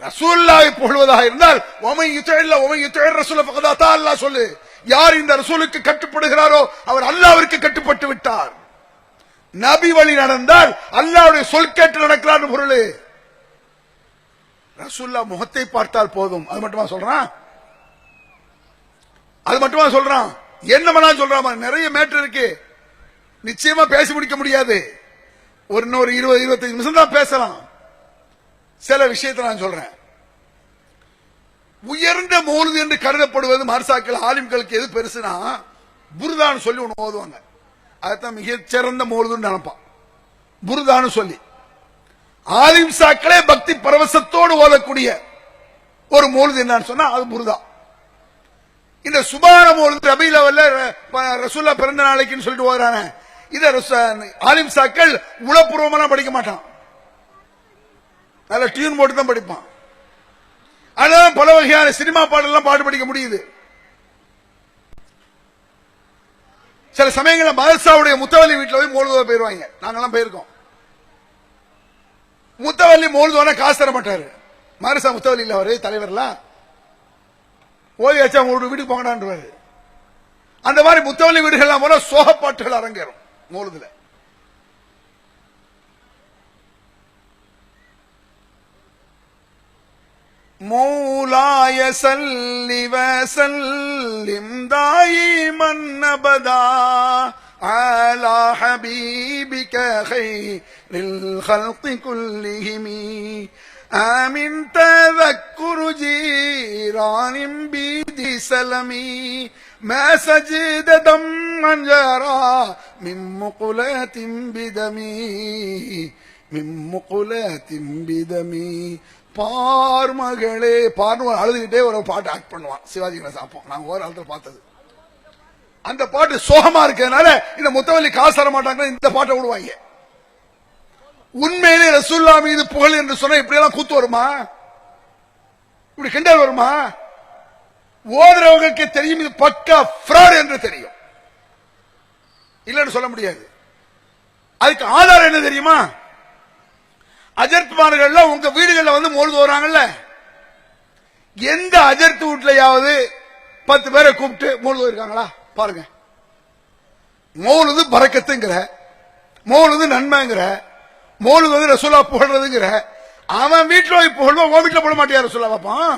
ரசூலுல்லாஹை புகழ்வதாக இருந்தால் வமன் யுதஇல்ல வமன் யுதஇர் ரசூல ஃபகத் அத்தா அல்லாஹ் சொல்லு. யார் இந்த ரசூலுக்கு கட்டுப்படுகிறாரோ அவர் அல்லாஹ்விற்கு கட்டுப்பட்டு விட்டார். நபி வழி நடந்தால் அல்லாஹ்வுடைய சொல் கேட்டு நடக்கிறார் பொருள். ரசூலுல்லாஹ் முகத்தை பார்த்தால் போதும். அது மட்டுமா சொல்றான்? அது மட்டுமா சொல்றான்? என்ன மனா சொல்றான்? நிறைய மேட்டர் இருக்கு. நிச்சயமா பேசி முடிக்க முடியாது. ஒரு 20-25 நிமிஷம் தான் பேசலாம். சில விஷயத்தை நான் சொல்றேன். உயர்ந்த மௌலிது என்று கருதப்படுவது மர்சாக்கள் ஆலிம்களுக்கு எது பெருசுனா புர்தான்னு சொல்லி ஒன்று ஓதுவாங்க. அதுதான் மிகச் சிறந்த மௌலிதுன்னு நினைப்பான். புர்தான்னு சொல்லி ஆலிம் சாக்களே பக்தி பரவசத்தோடு ஓதக்கூடிய ஒரு மௌலிது என்னன்னு சொன்னா அது புர்தா. இந்த சுபான மௌலிது ரபீல் அவல்ல ரசூலுல்லாஹ் பிறந்த நாளைக்குன்னு சொல்லிட்டு ஓதுறானே, இத ஆலிம் சாக்கள் உளப்பூர்வமா படிக்க மாட்டான். நல்ல டியூன் போட்டு தான் படிப்பான். அதான் பல வகையான சினிமா பாடலாம் பாட்டு படிக்க முடியுது. சில சமயங்களில் மதரசாவுடைய முத்தவல்லி வீட்டில் போய் மௌலிது போயிருவாங்க. நாங்கெல்லாம் போயிருக்கோம். முத்தவல்லி மௌலிதுவான காசு தர மாட்டாரு. மதரசா முத்தவல்லி இல்ல, அவரு தலைவர்லாம் ஓய்வு வச்சா உங்களோட வீட்டுக்கு போங்கடான்றாரு. அந்த மாதிரி முத்தவல்லி வீடுகள்லாம் போல சோகப்பாட்டுகள் அரங்கேறும் மௌலிதுல. مولاي صل وسلم دائما ابدا على حبيبك خير الخلق كلهم آمن تذكر جيران بيدي سلمي ما سجد دمعا جرى من مقلات بدمي من مقلات بدمي. பார் மகளே பார்னு அழுதுகிட்டே ஒரு பாட்டு ஆக்ட் பண்ணுவான் சிவாஜி கணேசன். அப்போ நாங்க ஒரு ஆளத்துல பார்த்தது. அந்த பாட்டு சோகமா இருக்கிறதுனால இந்த முத்தவல்லி காசு தர மாட்டாங்க, இந்த பாட்டை விடுவாங்க. உண்மையிலே ரசூலுல்லாஹ் மீது புகழ் என்று சொன்னா இப்படி எல்லாம் கூத்து வருமா? இப்படி கிண்டல் வருமா? ஓதுறவங்களுக்கு தெரியும் இது பக்கா ஃப்ராட் என்று தெரியும், இல்லன்னு சொல்ல முடியாது. அதுக்கு ஆதாரம் என்ன தெரியுமா? அஜர்த்மார்கள் உங்க வீடுகளில் வந்து மௌலிது ஓதுறாங்கல்ல, எந்த அஜர்த்து வீட்லயாவது 10 பேரை கூப்பிட்டு மௌலிது ஓதிருக்காங்களா? பாருங்க. மௌலிது பரக்கத்துங்கிற, மௌலிது நன்மைங்கிற, மௌலிது வந்து ரசூலா புகழ்றதுங்கிற, அவன் வீட்டில் போய் புகழ்வோம், உன் வீட்டில் போட மாட்டியா ரசூலா? பாப்பான்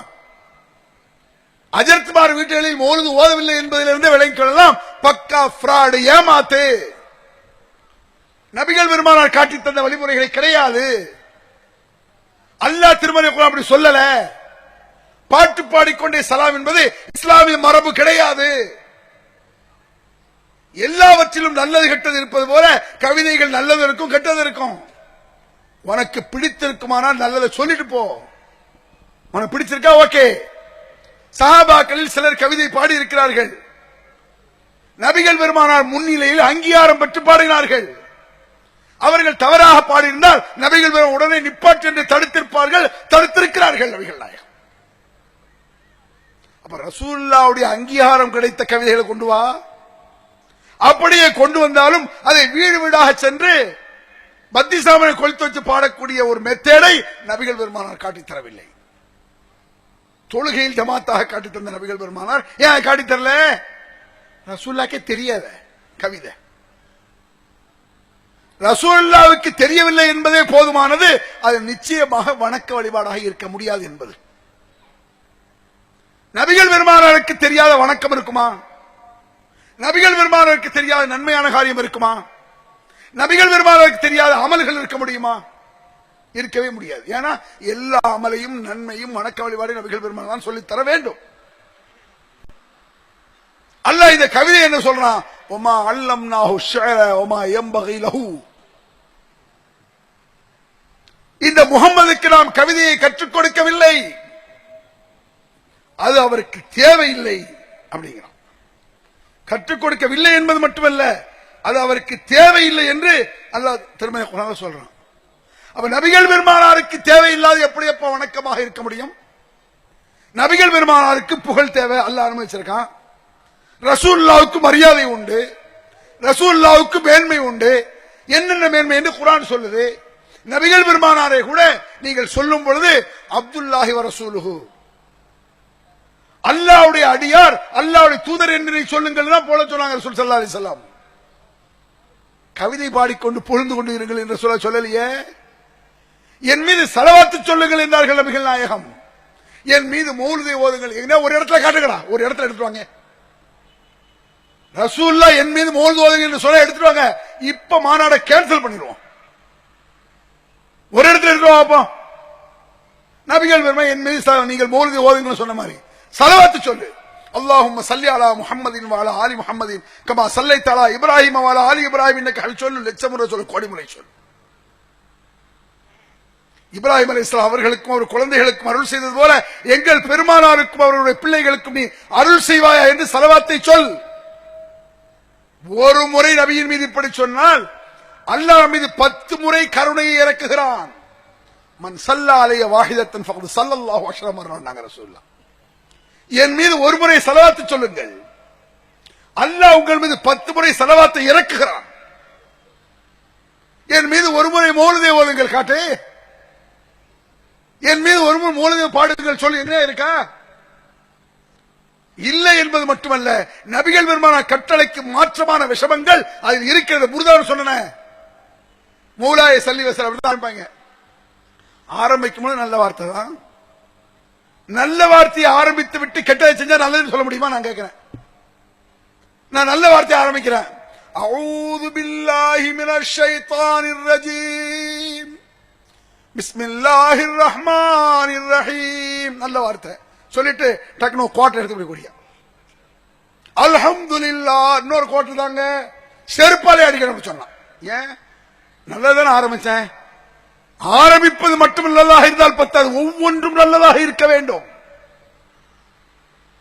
அஜர்த்மார் வீட்டுகளில் மௌலிது ஓதவில்லை என்பதிலிருந்து விளங்கிக் கொள்ளலாம் பக்கா ஃப்ராடு, ஏமாத்து. நபிகள் பெருமானார் காட்டி தந்த வழிமுறைகளை கிடையாது. அல்லாஹ் திருமறை குர்ஆன் அப்படி சொல்லல. பாட்டு பாடிக்கொண்டே சலாம் என்பது இஸ்லாமிய மரபு கிடையாது. எல்லாவற்றிலும் நல்லது கெட்டது இருப்பது போல கவிதைகள் நல்லது இருக்கும் கெட்டது இருக்கும். உனக்கு பிடித்திருக்குமானால் நல்லதை சொல்லிட்டு போ. உனக்கு பிடிச்சிருக்கா ஓகே. சஹாபாக்களில் சிலர் கவிதை பாடி இருக்கிறார்கள். நபிகள் பெருமானார் முன்னிலையில் அங்கீகாரம் பெற்று பாடினார்கள். அவர்கள் தவறாக பாடியிருந்தால் நபிகள் பெருமானார் உடனே நிப்பாட்டு என்று தடுத்திருப்பார்கள், தடுத்திருக்கிறார்கள் நபிகள் நாயகம். அப்ப ரசூலுல்லாஹ்வுடைய அங்கீகாரம் கிடைத்த கவிதைகளை கொண்டு வா. அப்படியே கொண்டு வந்தாலும் அதை வீடு வீடாக சென்று பத்திசாமனை கொளுத்து வச்சு பாடக்கூடிய ஒரு மெத்தேடை நபிகள் பெருமானார் காட்டித் தரவில்லை. தொழுகையில் ஜமாத்தாக காட்டித் தந்த நபிகள் பெருமானார் ஏன் காட்டித் தரல? ரசூலுல்லாஹ்க்கே தெரியாத கவிதை, ரசூலுல்லாஹ்வுக்கு தெரியவில்லை என்பதே போதுமானது. அது நிச்சயமாக வணக்க வழிபாடாக இருக்க முடியாது என்பது. நபிகள் பெருமானாருக்கு தெரியாத வணக்கம் இருக்குமா? நபிகள் பெருமானாருக்கு தெரியாத நன்மையான காரியம் இருக்குமா? நபிகள் பெருமானாருக்கு தெரியாத அமல்கள் இருக்க முடியுமா? இருக்கவே முடியாது. ஏன்னா எல்லா அமலையும் நன்மையும் வணக்க வழிபாடு நபிகள் பெருமானார் தான் சொல்லித் தர வேண்டும். அல்லாஹ் இந்த கவிதை என்ன சொல்றான்? ஒமா அல்லம்னாஹு ஷஅர ஒமா யம்பகி லஹு. இந்த முஹம்மதுக்கு நாம் கவிதையை கற்றுக் கொடுக்கவில்லை, அது அவருக்கு தேவையில்லை அப்படிங்கிறான். கற்றுக் கொடுக்கவில்லை என்பது மட்டுமல்ல, அது அவருக்கு தேவையில்லை என்று அல்லாஹ் திருமறை குர்ஆன்ல சொல்றான். அப்ப நபிகள் பெருமானாருக்கு தேவையில்லாத எப்படி எப்ப வணக்கமாக இருக்க முடியும்? நபிகள் பெருமானாருக்கு புகழ் தேவை, அல்லாஹ் அனுமதிச்சிருக்கான். ரசூலுல்லாஹ்வுக்கு மரியாதை உண்டு, ரசூலுல்லாஹ்வுக்கு மேன்மை உண்டு. என்னென்ன மேன்மை என்று குர்ஆன் சொல்லுது. நபிகள் பெருமானாரை கூட நீங்கள் சொல்லும் பொழுது அப்துல்லாஹி வ ரசூலுஹு, அல்லாஹ்வுடைய அடியார், அல்லாஹ்வுடைய தூதர் என்று சொல்லுங்கள் தான் போல சொன்னாங்க ரசூல் ஸல்லல்லாஹு அலைஹி வஸல்லம். கவிதை பாடிக்கொண்டு பொழுது கொண்டு இருங்கள் என்று சொல்லலையே. என் மீது ஸலவாத்து சொல்லுங்கள் என்றார்கள் நபிகள் நாயகம். என் மீது மௌலிதை ஓதுங்கள். எங்க ஒரு இடத்துல காட்டுங்கடா, ஒரு இடத்துல எடுத்து வாங்க. ரசூலுல்லாஹ் என் மீது மௌலிது ஓதுங்கள் என்று சொல்ல எடுத்துட்டு வாங்க. இப்ப மாநாட கேன்சல் பண்ணிடுவோம். ஒரு இடத்துல எடுத்து வாங்க. நபிகள் பெருமானார் என் மீது நீங்கள் மௌலிதை ஓதுங்கள் சொன்ன மாதிரி ஸலவாத்து சொல்லு. அல்லாஹும்ம ஸல்லி அலா முஹம்மதின் வ அலா ஆலி முஹம்மதின் கமா ஸல்லைத அலா இப்ராஹீம வ அலா ஆலி இப்ராஹீம் இன்னக ஹமீதும் சொல்லு. லட்சமுறை சொல்லு, கோடி முறை சொல்லு. இப்ராஹிம் அலைஹிஸ்ஸலாம் அவர்களுக்கும் அவர் குழந்தைகளுக்கும் அருள் செய்தது போல எங்கள் பெருமானாருக்கும் அவருடைய பிள்ளைகளுக்கும் நீ அருள் செய்வாயா என்று ஸலவாத்தை சொல். ஒரு முறை நபியின் மீது இப்படி சொன்னால் அல்லாஹ் மீது 10 முறை கருணையை இறக்குகிறான். மன் ஸல்லா அலைஹி வாஹிதத்தன் ஃபகத் ஸல்லல்லாஹு அலைஹி வஸல்லம் ரசூலுல்லாஹ். என் மீது ஒரு முறை ஸலவாத்து சொல்லுங்கள், அல்லாஹ் உங்கள் மீது 10 முறை ஸலவாத்தை இறக்குகிறான். என் மீது ஒரு முறை மௌலிதை ஓதுங்கள் காட்டு, என் மீது ஒரு முறை மௌலிதை பாடுங்கள் சொல்லி என்ன இருக்கா? இல்லை என்பது மட்டுமல்ல, நபிகள் பெருமானார் கட்டளைக்கு மாற்றமான விஷமங்கள் அதில் இருக்கிறது. புரிதான் சொன்ன மௌலாய ஸல்லி வஸல்லம் அப்படிதான் ஆரம்பிப்பாங்க. ஆரம்பிக்கும் போது நல்ல வார்த்தை தான். நல்ல வார்த்தையை ஆரம்பித்து விட்டு கெட்டதை செஞ்சா நல்லதுன்னு சொல்ல முடியுமா? நான் கேட்கிறேன். நான் நல்ல வார்த்தையை ஆரம்பிக்கிறேன். அஊது பில்லாஹி மினஷ் ஷைத்தானிர் ரஜீம் பிஸ்மில்லாஹிர் ரஹ்மானிர் ரஹீம். நல்ல வார்த்தை சொல்லிட்டு டக்குனு கோட்டை எடுத்து போய் அல்ஹம்துலில்லாஹ் இன்னொரு கோட்டை தாங்க செருப்பாலே அடிக்கணும் சொன்னான். ஏன்? நல்லதான ஆரம்பிச்சேன். ஆரம்பிப்பது மட்டும் நல்லதாக இருந்தால் பத்தாது, ஒவ்வொன்றும் நல்லதாக இருக்க வேண்டும்.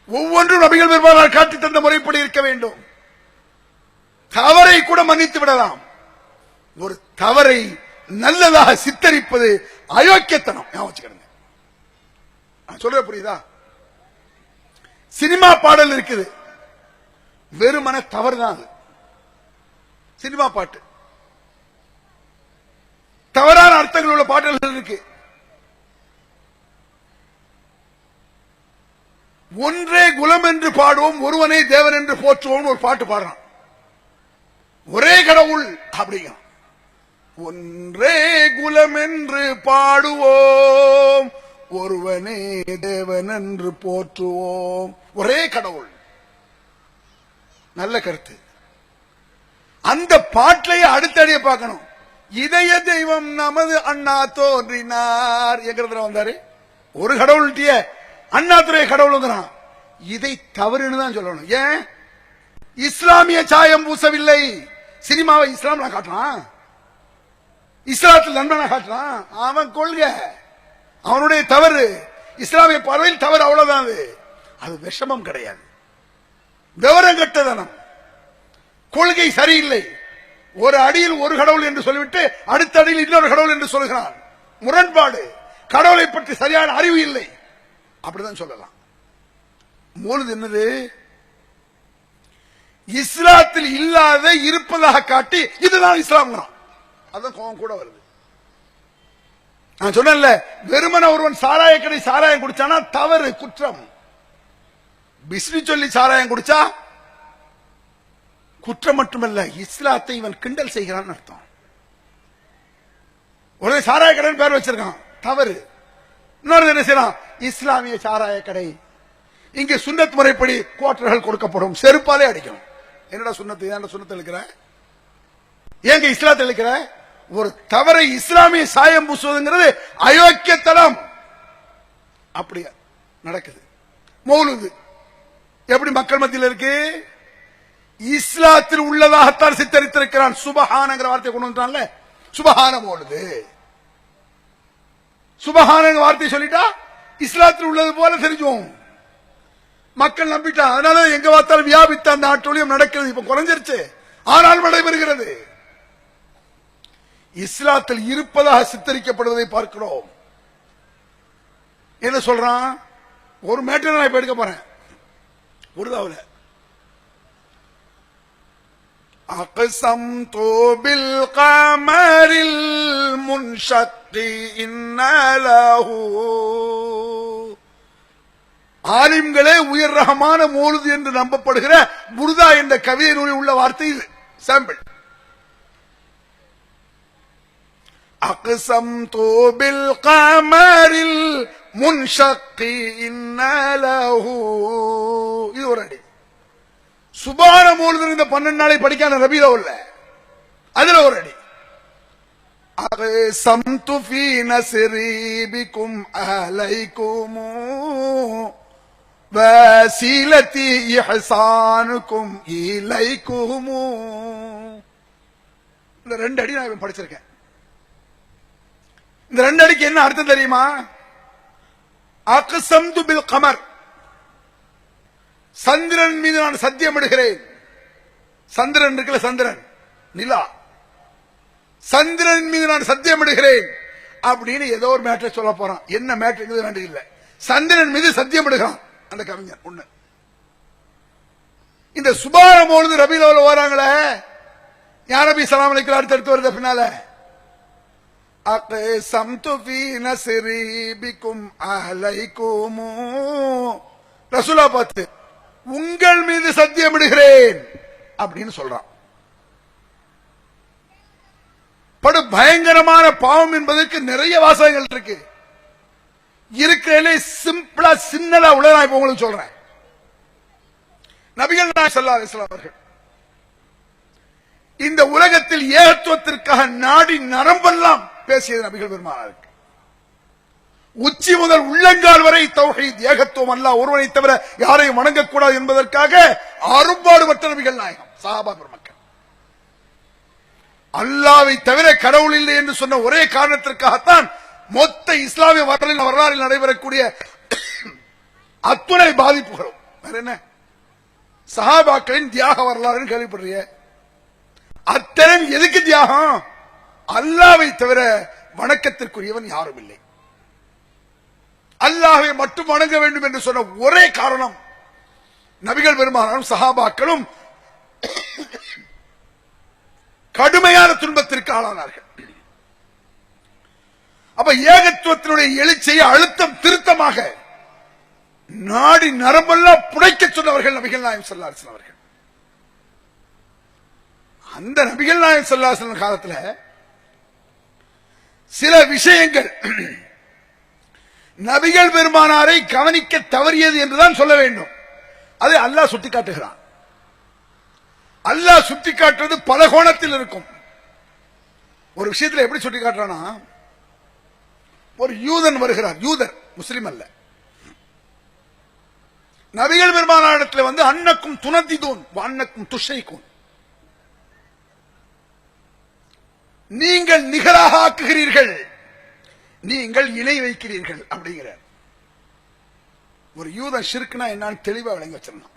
ஒவ்வொன்றும் நபிகள் பெருமானார் காட்டி தந்த முறைப்படி இருக்க வேண்டும். தவறை கூட மன்னித்து விடலாம். ஒரு தவறை நல்லதாக சித்தரிப்பது அயோக்கியத்தனம். ஞாபகம் வச்சுக்கிறேன். சொல்ற புரியுதா? சினிமா பாடல் இருக்குது, வெறுமன தவறுதான் அது. சினிமா பாட்டு தவறான அர்த்தங்கள் உள்ள பாடல்கள் இருக்கு. ஒன்றே குலம் என்று பாடுவோம், ஒருவனே தேவன் என்று போற்றுவோம் ஒரு பாட்டு பாடுறான். ஒரே கடவுள் அப்படிங்க, ஒன்றே குலம் என்று பாடுவோம், ஒருவனே தேவன் என்று போற்றுவோம், ஒரே கடவுள். நல்ல கருத்து. அந்த பாட்டிலேயே அடுத்தடிய பார்க்கணும். இதய தெய்வம் நமது அண்ணா தோன்றினார் என்கிறதுல வந்தாரு. ஒரு கடவுள்கிட்ட அண்ணாதுரை கடவுளுங்கிறான். இதை தவறுன்னு தான் சொல்லணும். ஏன் இஸ்லாமிய சாயம் பூசவில்லை? சினிமாவை இஸ்லாம்ல காட்டுறான், இஸ்லாத்தில் நண்பனா காட்டுறான். அவன் கொள்கை, அவனுடைய தவறு, இஸ்லாமிய பார்வையில் தவறு, அவ்வளவுதான். அது விஷமம் கிடையாது, விவரம் கட்டதனம், கொள்கை சரியில்லை. ஒரு அடியில் ஒரு கடவுள் என்று சொல்லிவிட்டு அடுத்த அடியில் இன்னொரு கடவுள் என்று சொல்கிறான். முரண்பாடு, கடவுளை பற்றி சரியான அறிவு இல்லை, அப்படிதான் சொல்லலாம். மௌலித் என்னது? இஸ்லாத்தில் இல்லாத இருப்பதாக காட்டி இதுதான் இஸ்லாம். அதான் கோபம் கூட வருது. நான் சொன்னேன்ல, வெறுமன ஒருவன் சாராய கடை சாராயம் குடிச்சானா தவறு, குற்றம். பிஸ்மி சொல்லி சாராயம் குடிச்சா குற்றம் மட்டுமல்ல, இஸ்லாத்தை இவன் கிண்டல் செய்கிறான் அர்த்தம். ஒரு சாராய கடை பேர் வச்சிருக்கான், தவறு. இன்னொரு என்ன செய்யலாம், இஸ்லாமிய சாராய கடை. இங்கே சுன்னத் முறைப்படி குவார்டர்கள் கொடுக்கப்படும், செருப்பாலே அடிக்கணும். என்னடா சுன்னத்து, ஏன்டா சுன்னத்தை இருக்கிற, ஏங்க இஸ்லாத்தை இருக்கிற? ஒரு தவறை இஸ்லாமிய சாயம் பூசுவதுங்கிறது அயோக்கியத்தனம். அப்படி நடக்குது. மௌலூது எப்படி மக்கள் மத்தியில் இருக்கு? இஸ்லாத்தில் உள்ளதாகத்தான் சித்தரித்திருக்கிறான். சுபஹானங்கிற வார்த்தை கொண்டு வந்துட்டான்ல, சுபஹான மௌலூது. சுபஹான வார்த்தை சொல்லிட்டா இஸ்லாத்தில் உள்ளது போல தெரிஞ்சோம், மக்கள் நம்பிட்டா. அதனால எங்க பார்த்தாலும் வியாபித்த அந்த ஆட்டோலியம் நடக்கிறது. இப்ப குறைஞ்சிருச்சு, ஆனால் நடைபெறுகிறது. இஸ்லாத்தில் இருப்பதாக சித்தரிக்கப்படுவதை பார்க்கிறோம். என்ன சொல்றான்? ஒரு மேட்டர் நான் இப்ப எடுக்க போறேன். உருதாவுல அக்ஸம்து பில் கமரில் முன்ஷக்கி இன்னலஹு. ஆலிம்களே உயர் ரகமான மௌலூத் என்று நம்பப்படுகிற புர்தா என்ற கவிதை நூலில் உள்ள வார்த்தை இது. சாம்பிள். அக்ஸம்து பில் கமரில் முன்ஷக்கி இன்னலஹு. இது ஒரு அடி. சுபான மௌலூத் இந்த 12 நாளை படிக்கான ரபீலவுல்ல, அதுல ஒரு அடி. அக்ஸம்து ஃபீ நஸ்ரி பிகும் அலைக்கும் வஸீலதி இஹ்சானுக்கும் இலைக்கும். இந்த 2 அடி நான் படிச்சிருக்கேன். இந்த 2 அடிக்கு என்ன அர்த்தம் தெரியுமா? அக்ஸம்து பில் கமர், சந்திரன் மீது நான் சத்தியமிடுகிறேன். சந்திரன் இருக்குல்ல, சந்திரன் நிலா, சந்திரன் மீது நான் சத்தியமிடுகிறேன் அப்படின்னு ஏதோ ஒரு மேட்டர் சொல்ல போறான். என்ன மேட்டர் வேண்டிய இல்லை, சந்திரன் மீது சத்தியமிடுகிறான் அந்த கவிஞர். ஒண்ணு. இந்த சுபான மௌலூத் ரபீலவுல் வராங்களே, யா நபி ஸல்லல்லாஹு அலைஹி வஸல்லம் அடுத்து வருது பின்னால. அக்ஸம்து ஃபீ நஸ்ரி பிகும் அலைக்கும். ரசூலா பார்த்து உங்கள் மீது சத்தியமிடுகிறேன் அப்படின்னு சொல்றான். படு பயங்கரமான பாவம் என்பதற்கு நிறைய வாசகங்கள் இருக்கு. இருக்கிறதுலே சிம்பிளா சின்னதா உள்ள நான் இப்ப உங்களுக்கு சொல்றேன். நபிகள் நாயகம் ஸல்லல்லாஹு அலைஹி வஸல்லம் அவர்கள் இந்த உலகத்தில் ஏகத்துவத்திற்காக நாடி நரம்பெல்லாம் பேசியது நபிகள் பெருமானாருக்கு. உச்சி முதல் உள்ளங்கால் வரை தௌஹீத், ஏகத்துவம், அல்லாஹ் ஒருவனை தவிர யாரையும் வணங்கக்கூடாது என்பதற்காக அரும்பாடுபட்ட நபிகள் நாயகம், சஹாபா பெருமக்கள். அல்லாஹ்வை தவிர கடவுள் இல்லை என்று சொன்ன ஒரே காரணத்திற்காகத்தான் மொத்த இஸ்லாமிய வரலாறில் நடைபெறக்கூடிய அத்துணை பாதிப்புகளும். வேற என்ன? சஹாபாக்களின் தியாக வரலாறு கேள்விப்படுறிய? அத்தனை எதுக்கு தியாகம்? அல்லாஹ்வை தவிர வணக்கத்திற்குரியவன் யாரும் இல்லை, அல்லாஹ்வை மட்டும் வணங்க வேண்டும் என்று சொன்ன ஒரே காரணம் நபிகள் பெருமானாரும் சஹாபாக்களும் கடுமையான துன்பத்திற்கு ஆளானார்கள். அப்ப ஏகத்துவத்தினுடைய எழுச்சியை அழுத்தம் திருத்தமாக நாடி நரம்பெல்லாம் புடைக்க சொன்னவர்கள் நபிகள் நாயகம் ஸல்லல்லாஹு அலைஹி வஸல்லம் அவர்கள். அந்த நபிகள் நாயகம் ஸல்லல்லாஹு அலைஹி வஸல்லம் காலத்துல சில விஷயங்கள் நபிகள் பெருமானாரை கவனிக்க தவறியது என்றுதான் சொல்ல வேண்டும். அதை அல்லாஹ் சுட்டிக்காட்டுகிறான். அல்லாஹ் சுட்டிக்காட்டுவது பல கோணத்தில் இருக்கும். ஒரு விஷயத்தில் எப்படி சுட்டிக்காட்டுறானா, ஒரு யூதன் வருகிறார், யூதர் முஸ்லிம் அல்ல, நபிகள் பெருமானாரிடத்தில் வந்து அன்னக்கும் துனதிதூன் அன்னக்கும் துஷைக்கும், நீங்கள் நிகராக ஆக்குகிறீர்கள், நீங்கள் இணை வைக்கிறீர்கள் அப்படிங்கிறார். ஒரு யூதன் ஷிர்க்னா என்னன்னு தெளிவா விளங்கி வச்சிருந்தான்.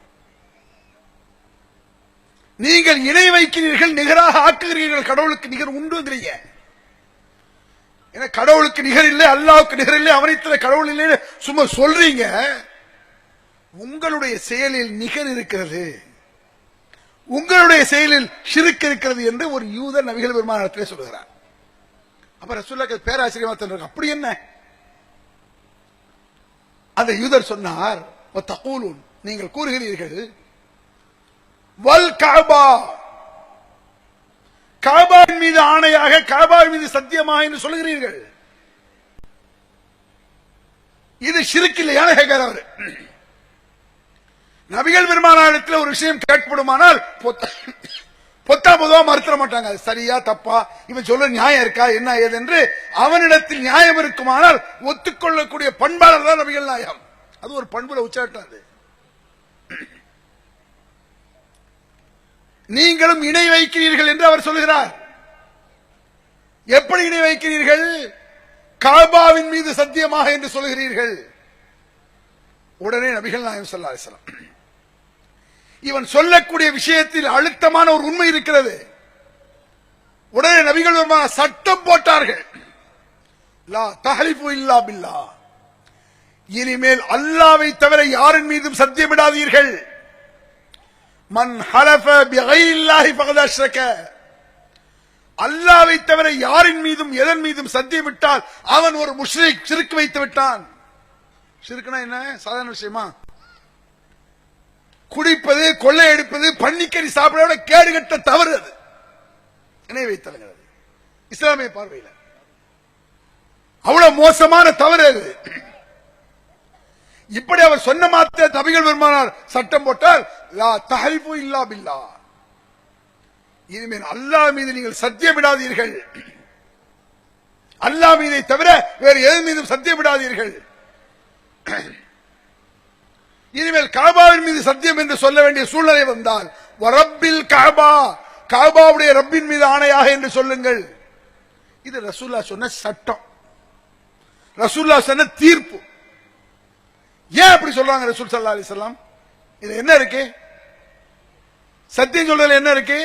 நீங்கள் இணை வைக்கிறீர்கள், நிகராக ஆக்குகிறீர்கள், கடவுளுக்கு நிகர் உண்டுங்கிறீங்க. ஏன்னா கடவுளுக்கு நிகர் இல்லை, அல்லாஹ்வுக்கு நிகர் இல்லை, அவனைத்துல கடவுள் இல்லை சும்மா சொல்றீங்க. உங்களுடைய செயலில் நிகர் இருக்கிறது, உங்களுடைய செயலில் ஷிர்க் இருக்கிறது என்று ஒரு யூதர் நபிகள் பெருமானாரிடத்திலே சொல்கிறார். அப்ப ரசூலுல்லாஹ் பேராச்சரியமா சொல்றாங்க, அப்படி என்ன? அந்த யூதர் சொன்னார், தகூலூன், நீங்கள் கூறுகிறீர்கள், வல் கஅபா, கஅபாவின் மீது ஆணையாக, கஅபாவின் மீது சத்தியமாக என்று சொல்கிறீர்கள். இது ஷிர்க் இல்லையான கேட்கிறார் அவர். நபிகள் பெருமானாரிடத்தில் ஒரு விஷயம் கேட்கப்படுமானால் பொத்தா பொதுவா மறுத்தர மாட்டாங்க. சரியா தப்பா, இவன் சொல்ல நியாயம் இருக்கா என்ன ஏது என்று அவனிடத்தில் நியாயம் இருக்குமானால் ஒத்துக்கொள்ளக்கூடிய பண்பாளர் தான் நபிகள் நாயகம். அது ஒரு பண்புல உச்சாட்டம். அது நீங்களும் இணை வைக்கிறீர்கள் என்று அவர் சொல்கிறார். எப்படி இணை வைக்கிறீர்கள்? கஅபாவின் மீது சத்தியமாக என்று சொல்கிறீர்கள். உடனே நபிகள் நாயகம் ஸல்லல்லாஹு அலைஹி வஸல்லம், இவன் சொல்லக்கூடிய விஷயத்தில் அழுத்தமான ஒரு உண்மை இருக்கிறது. உடனே நபிகள் பெருமானார் சட்டம் போட்டார்கள், லா தஹலிஃபு இல்லா பில்லாஹ், இனிமேல் அல்லாஹ்வை தவிர யாரின் மீதும் சத்தியமிடாதீர்கள். மன் ஹலஃப பிகைரில்லாஹி ஃபகத் அஷ்ரக, அல்லாஹ்வை தவிர யாரின் மீதும் எதன் மீதும் சத்தியமிட்டால் அவன் ஒரு முஷ்ரிக், ஷிர்க் வைத்து விட்டான். ஷிர்க்னா என்ன? சாதாரண விஷயமா? குடிப்பது, கொள்ளையடிப்பது, பன்னிக்கறி சாப்பிட கேடுகட்ட தவறு. அது இணை வைத்தல் இஸ்லாமிய பார்வையில் அவ்வளவு மோசமான தவறு அது. இப்படி அவர் சொன்ன மாத்திர நபிகள் பெருமானார் சட்டம் போட்டால், லா தஹலிஃபு இல்லா பில்லாஹ், இனிமேல் அல்லாஹ் மீது நீங்கள் சத்தியமிடாதீர்கள், அல்லாஹ் மீதை தவிர வேறு எதன் மீதும் சத்தியமிடாதீர்கள். இனிமேல் கஅபாவின் மீது சத்தியம் என்று சொல்ல வேண்டிய சூழ்நிலை வந்தால், வரப்பில் கஅபா, கஅபாவுடைய ரப்பின் மீது ஆணையாக என்று சொல்லுங்கள். இது ரசூலுல்லாஹ் சொன்ன சட்டம், ரசூலுல்லாஹ் சொன்ன தீர்ப்பு. ஏன் அப்படி சொல்றாங்க ரசூல் ஸல்லல்லாஹு அலைஹி வஸல்லம்? இது என்ன இருக்கு? சத்தியம் சொல்றதுல என்ன இருக்கு?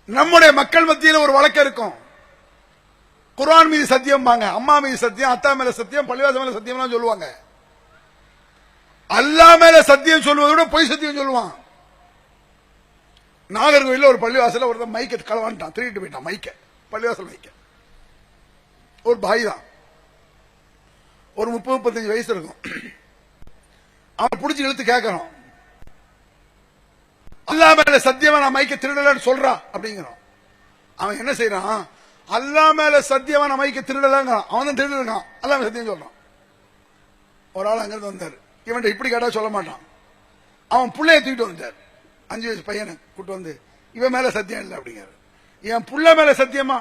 நம்முடைய மக்கள் மத்தியில் ஒரு வழக்கம் இருக்கும். குர்ஆன் மீது சத்தியம் பாங்க, அம்மா மீது சத்தியம், அத்தா மேல சத்தியம், பள்ளிவாசல் மேல சத்தியம் சொல்லுவாங்க. அல்லாஹ் மேல சத்தியம் சொல்வதை விட பொய் சத்தியம் சொல்லுவான். நாகர்கோயில ஒரு பள்ளிவாசல ஒருத்தன் மைக்க களவான்ட்டான், திருடிட்டு போயிட்டான் மைக்க, பள்ளிவாசல் மைக்க. ஒரு பாய் தான், ஒரு 30-35 வயசு இருக்கும். அவன் பிடிச்சி இழுத்து கேட்கறான், அல்லாஹ் மேல சத்தியமா நான் மைக்க திருடலன்னு சொல்றான் அப்படிங்கிறான். அவன் என்ன செய்யறான்? அல்லாஹ் மேல சத்தியமா நான் மைக்க திருடலங்கிறான். அவன் தான் திருடுறான், அல்லாஹ் சத்தியம் சொல்றான். ஒரு ஆள் அங்கிருந்து வந்தார், இவன் இப்படி கேட்டா சொல்ல மாட்டான். அவன் பிள்ளைய தூக்கிட்டு வந்தார், 5 வயசு பையனை கூட்டு வந்து, இவன் மேல சத்தியம் இல்லை அப்படிங்கிறார். என் புள்ள மேல சத்தியமா?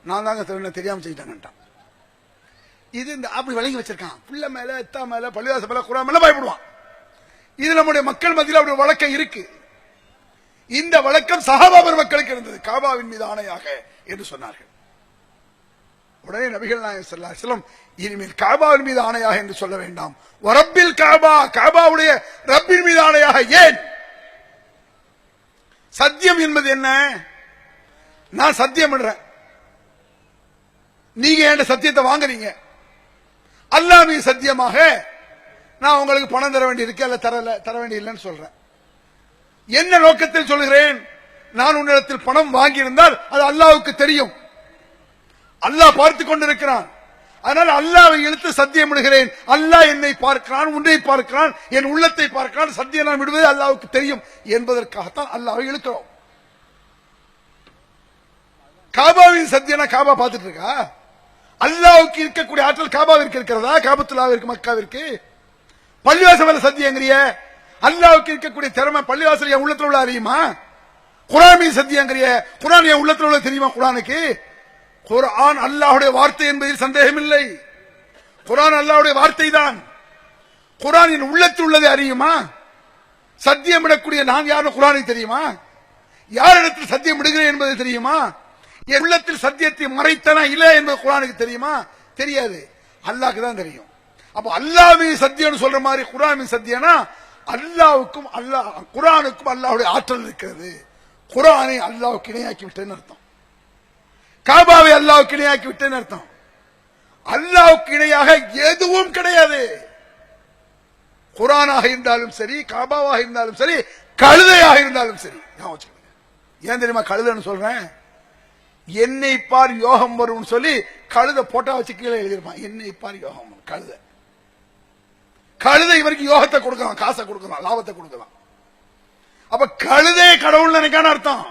நான் தாங்க தெரியாம செய்யிட்டாங்கட்டான். இது இந்த அப்படி வழங்கி வச்சிருக்கான். புள்ள மேல, எத்தா மேல, பள்ளிவாச மேல, குர்ஆன் மேல பயப்படுவான். இது நம்முடைய மக்கள் மத்தியில் அப்படி வழக்கம் இருக்கு. இந்த வழக்கம் சஹாபா பெருமக்களுக்கு இருந்தது. கஅபாவின் மீது ஆணையாக என்று சொன்னார்கள். உடனே நபிகள் நாயகம் ஸல்லல்லாஹு அலைஹி வஸல்லம், இனிமேல் கஅபாவின் மீது ஆணையாக என்று சொல்ல வேண்டாம், வரப்பில் கஅபா, கஅபாவுடைய ரப்பின் மீது ஆணையாக. ஏன்? சத்தியம் என்பது என்ன? நான் சத்தியம் பண்றேன், நீங்க என் சத்தியத்தை வாங்குறீங்க. அல்லாஹ் மீது சத்தியமாக நான் உங்களுக்கு பணம் தர வேண்டி இருக்கு, அல்ல தர வேண்டிய இல்லைன்னு சொல்றேன். என்ன நோக்கத்தில் சொல்கிறேன்? நான் உன்னிடத்தில் பணம் வாங்கியிருந்தால் அது அல்லாஹ்வுக்கு தெரியும், அல்லாஹ் பார்த்து கொண்டிருக்கிறான். அதனால் அல்லாஹ்வை இழுத்து சத்தியம் விடுகிறேன். அல்லாஹ் என்னை பார்க்கிறான், உன்னை பார்க்கிறான், என் உள்ளத்தை பார்க்கிறான், சத்தியம் நான் விடுவது அல்லாஹ்வுக்கு தெரியும் என்பதற்காகத்தான் அல்லாஹ்வை இழுக்கிறோம். காபாவின் சத்தியனா காபா பார்த்துட்டு இருக்கா? அல்லாஹ்வுக்கு இருக்கக்கூடிய ஆற்றல் காபாவிற்கு இருக்கிறதா? காபத்துல்லாவிற்கு, மக்காவிற்கு? பள்ளிவாசல் சத்தியங்கிறிய அல்லாஹ்வுக்கு இருக்கக்கூடிய திறமை பள்ளிவாசல் என் உள்ளத்துல உள்ள அறியுமா? குர்ஆன் சத்தியங்கிறிய குர்ஆன் என் உள்ளத்துல உள்ள தெரியுமா? குர்ஆனுக்கு குர்ஆன் அல்லாஹ்வுடைய வார்த்தை என்பதில் சந்தேகம் இல்லை. குர்ஆன் அல்லாஹ்வுடைய வார்த்தை தான். குர்ஆன் என் உள்ளத்தில் உள்ளதை அறியுமா? சத்தியம் விடக்கூடிய நான் யாரும் குர்ஆனுக்கு தெரியுமா? யாரிடத்தில் சத்தியம் விடுகிறேன் என்பது தெரியுமா? என் உள்ளத்தில் சத்தியத்தை மறைத்தனா இல்லை என்பது குர்ஆனுக்கு தெரியுமா? தெரியாது. அல்லாஹ்க்கு தான் தெரியும். அப்ப அல்லாஹ்வின் சத்தியம் சொல்ற மாதிரி குர்ஆனின் சத்தியனா அல்லாஹ்வுக்கும் குர்ஆனுக்கும் அல்லாஹ்வுடைய ஆற்றல் இருக்கிறது. குர்ஆனை அல்லாஹ்வுக்கு இணையாக்கி விட்டேன்னு அர்த்தம். காபாவை அல்லாஹ்வுக்கு இணையாக்கி விட்டேன்னு அர்த்தம். அல்லாஹ்வுக்கு இணையாக எதுவும் கிடையாது. குர்ஆனாக இருந்தாலும் சரி, காபாவாக இருந்தாலும் சரி, கழுதையாக இருந்தாலும் சரி. ஏன் தெரியுமா கழுதைன்னு சொல்றேன்? என்னை பார் யோகம் வரும் சொல்லி கழுதை போட்டா வச்சு கீழே எழுதிருப்பான். என்னை பார் யோகம் வரும். கழுதை இவருக்கு யோகத்தை கொடுக்கலாம், காசை கொடுக்கலாம், லாபத்தை கொடுக்கலாம். அப்ப கழுதை கடவுள் நினைக்கான அர்த்தம்.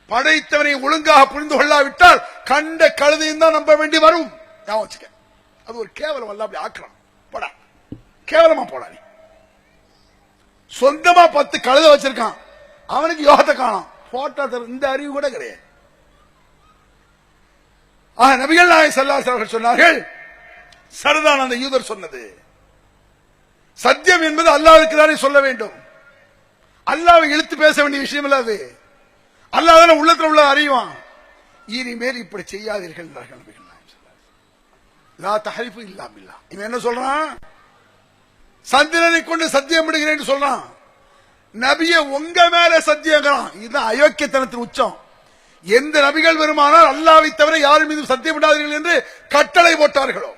படைத்தவனை ஒழுங்காக புரிந்து கொள்ளாவிட்டால் கண்ட கழுதையும் தான் நம்ப வேண்டி வரும். அது ஒரு கேவலம் அல்ல. அப்படி ஆக்குறான். போடா, கேவலமா போடா. நீ சொந்தமா 10 கழுதை வச்சிருக்கான், அவனுக்கு யோகத்தை காணும், போட்டா இந்த அறிவு கூட கிடையாது. நபிகள் நாயகம் ஸல்லல்லாஹு அலைஹி வஸல்லம் சொன்னார்கள், சரிதான் அந்த யூதர் சொன்னது. சத்தியம் என்பது அல்லாஹ்வுக்கு தானே சொல்ல வேண்டும். அல்லாஹ்வை இழுத்து பேச வேண்டிய விஷயம் இல்ல அது. அல்லாஹ் தானே உள்ளத்துல உள்ள அறிவான். இனிமேல் இப்படி செய்யாதீர்கள் என்றார்கள் நபிகள் நாயகம் ஸல்லல்லாஹு அலைஹி வஸல்லம். லா தஹரிஃபு இல்லா பில்லாஹ். இவன் என்ன சொல்றான்? சந்திரனை கொண்டு சத்தியம் விடுகிறேன்னு சொல்றான். நபியை உங்க மேல சத்தியங்கிறான். இதுதான் அயோக்கியத்தனத்தின் உச்சம். எந்த நபிகள் வருமானால் அல்லாஹ்வை தவிர யாரும் மீது சத்தியம் விடாதீர்கள் என்று கட்டளை போட்டார்களோ,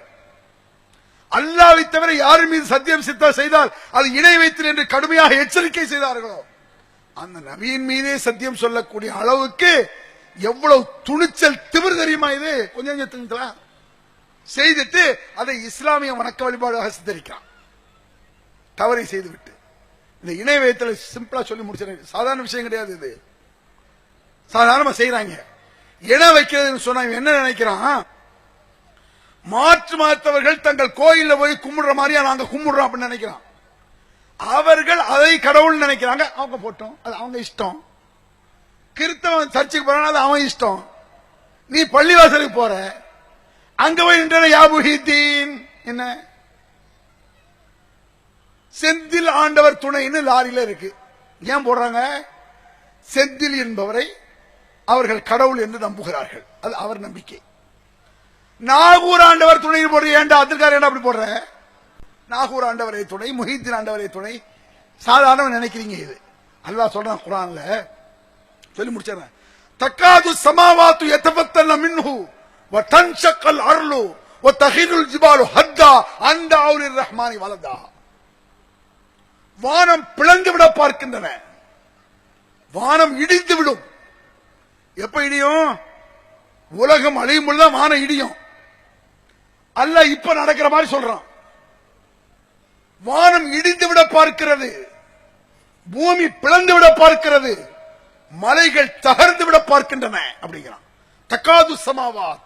அல்லாஹ்வை தவிர யாரும் மீது சத்தியம் செய்தால் அது இணை வைத்து என்று கடுமையாக எச்சரிக்கை செய்தார்களோ, அந்த நபியின் மீதே சத்தியம் சொல்லக்கூடிய அளவுக்கு எவ்வளவு துணிச்சல் திமிர் தெரியுமா? இது கொஞ்சம் செய்துட்டு அதை இஸ்லாமிய வணக்க வழிபாடாக சித்தரிக்கிறான். தவறை செய்துவிட்டு இந்த இணை வைத்தலை சிம்பிளா சொல்லி முடிச்சிருக்க சாதாரண விஷயம் கிடையாது. இது சாதாரணமா செய்யறாங்க. இணை வைக்கிறதுன்னு சொன்னா என்ன நினைக்கிறான்? மாற்றவர்கள் தங்கள் கோயில்ல போய் கும்பிடுற மாதிரியா நாங்க கும்பிடுறோம் அப்படின்னு நினைக்கிறான். அவர்கள் அதை கடவுள் நினைக்கிறாங்க. அவங்க போட்டோம், அது அவங்க இஷ்டம். கிறிஸ்தவன் சர்ச்சுக்கு போறான், அது அவன் இஷ்டம். நீ பள்ளிவாசலுக்கு போற, அங்க போய் நின்ற யாபுஹிதீன் என்ன செந்தில் ஆண்டவர் துணைன்னு லாரியில இருக்கு. ஏன் போடுறாங்க? செந்தில் என்பவரை அவர்கள் கடவுள் என்று நம்புகிறார்கள். அது அவர் நம்பிக்கை. நாகூர் ஆண்டவர் துணை போடுற ஏண்டா அதிர்கார அப்படி போடுற? நாகூர் ஆண்டவரை துணை, முஹீத்தின் ஆண்டவரை துணை சாதாரண நினைக்கிறீங்க. இது அல்லாஹ் சொல்றான் குர்ஆன்ல. சொல்லி முடிச்சறேன். தக்காது சமாவாத்து யதஃபத்தன மின்ஹு வ தன்ஷக்கல் அர்லு வ தஹிருல் ஜிபாலு ஹத்தா அன்தா அவுலிர் ரஹ்மானி வலதா. வானம் பிளந்து விட பார்க்கின்றன, வானம் இடிந்து விடும். எப்ப இடியும்? உலகம் அழியும் பொழுதுதான் வானம் இடியும். அல்லாஹ் இப்ப நடக்கிற மாதிரி சொல்றான். வானம் இடிந்து விட பார்க்கிறது, பூமி பிளந்து விட பார்க்கிறது, மலைகள் தகர்ந்து விட பார்க்கின்றன அப்படிங்கிறான். தக்காது சமாவாத்,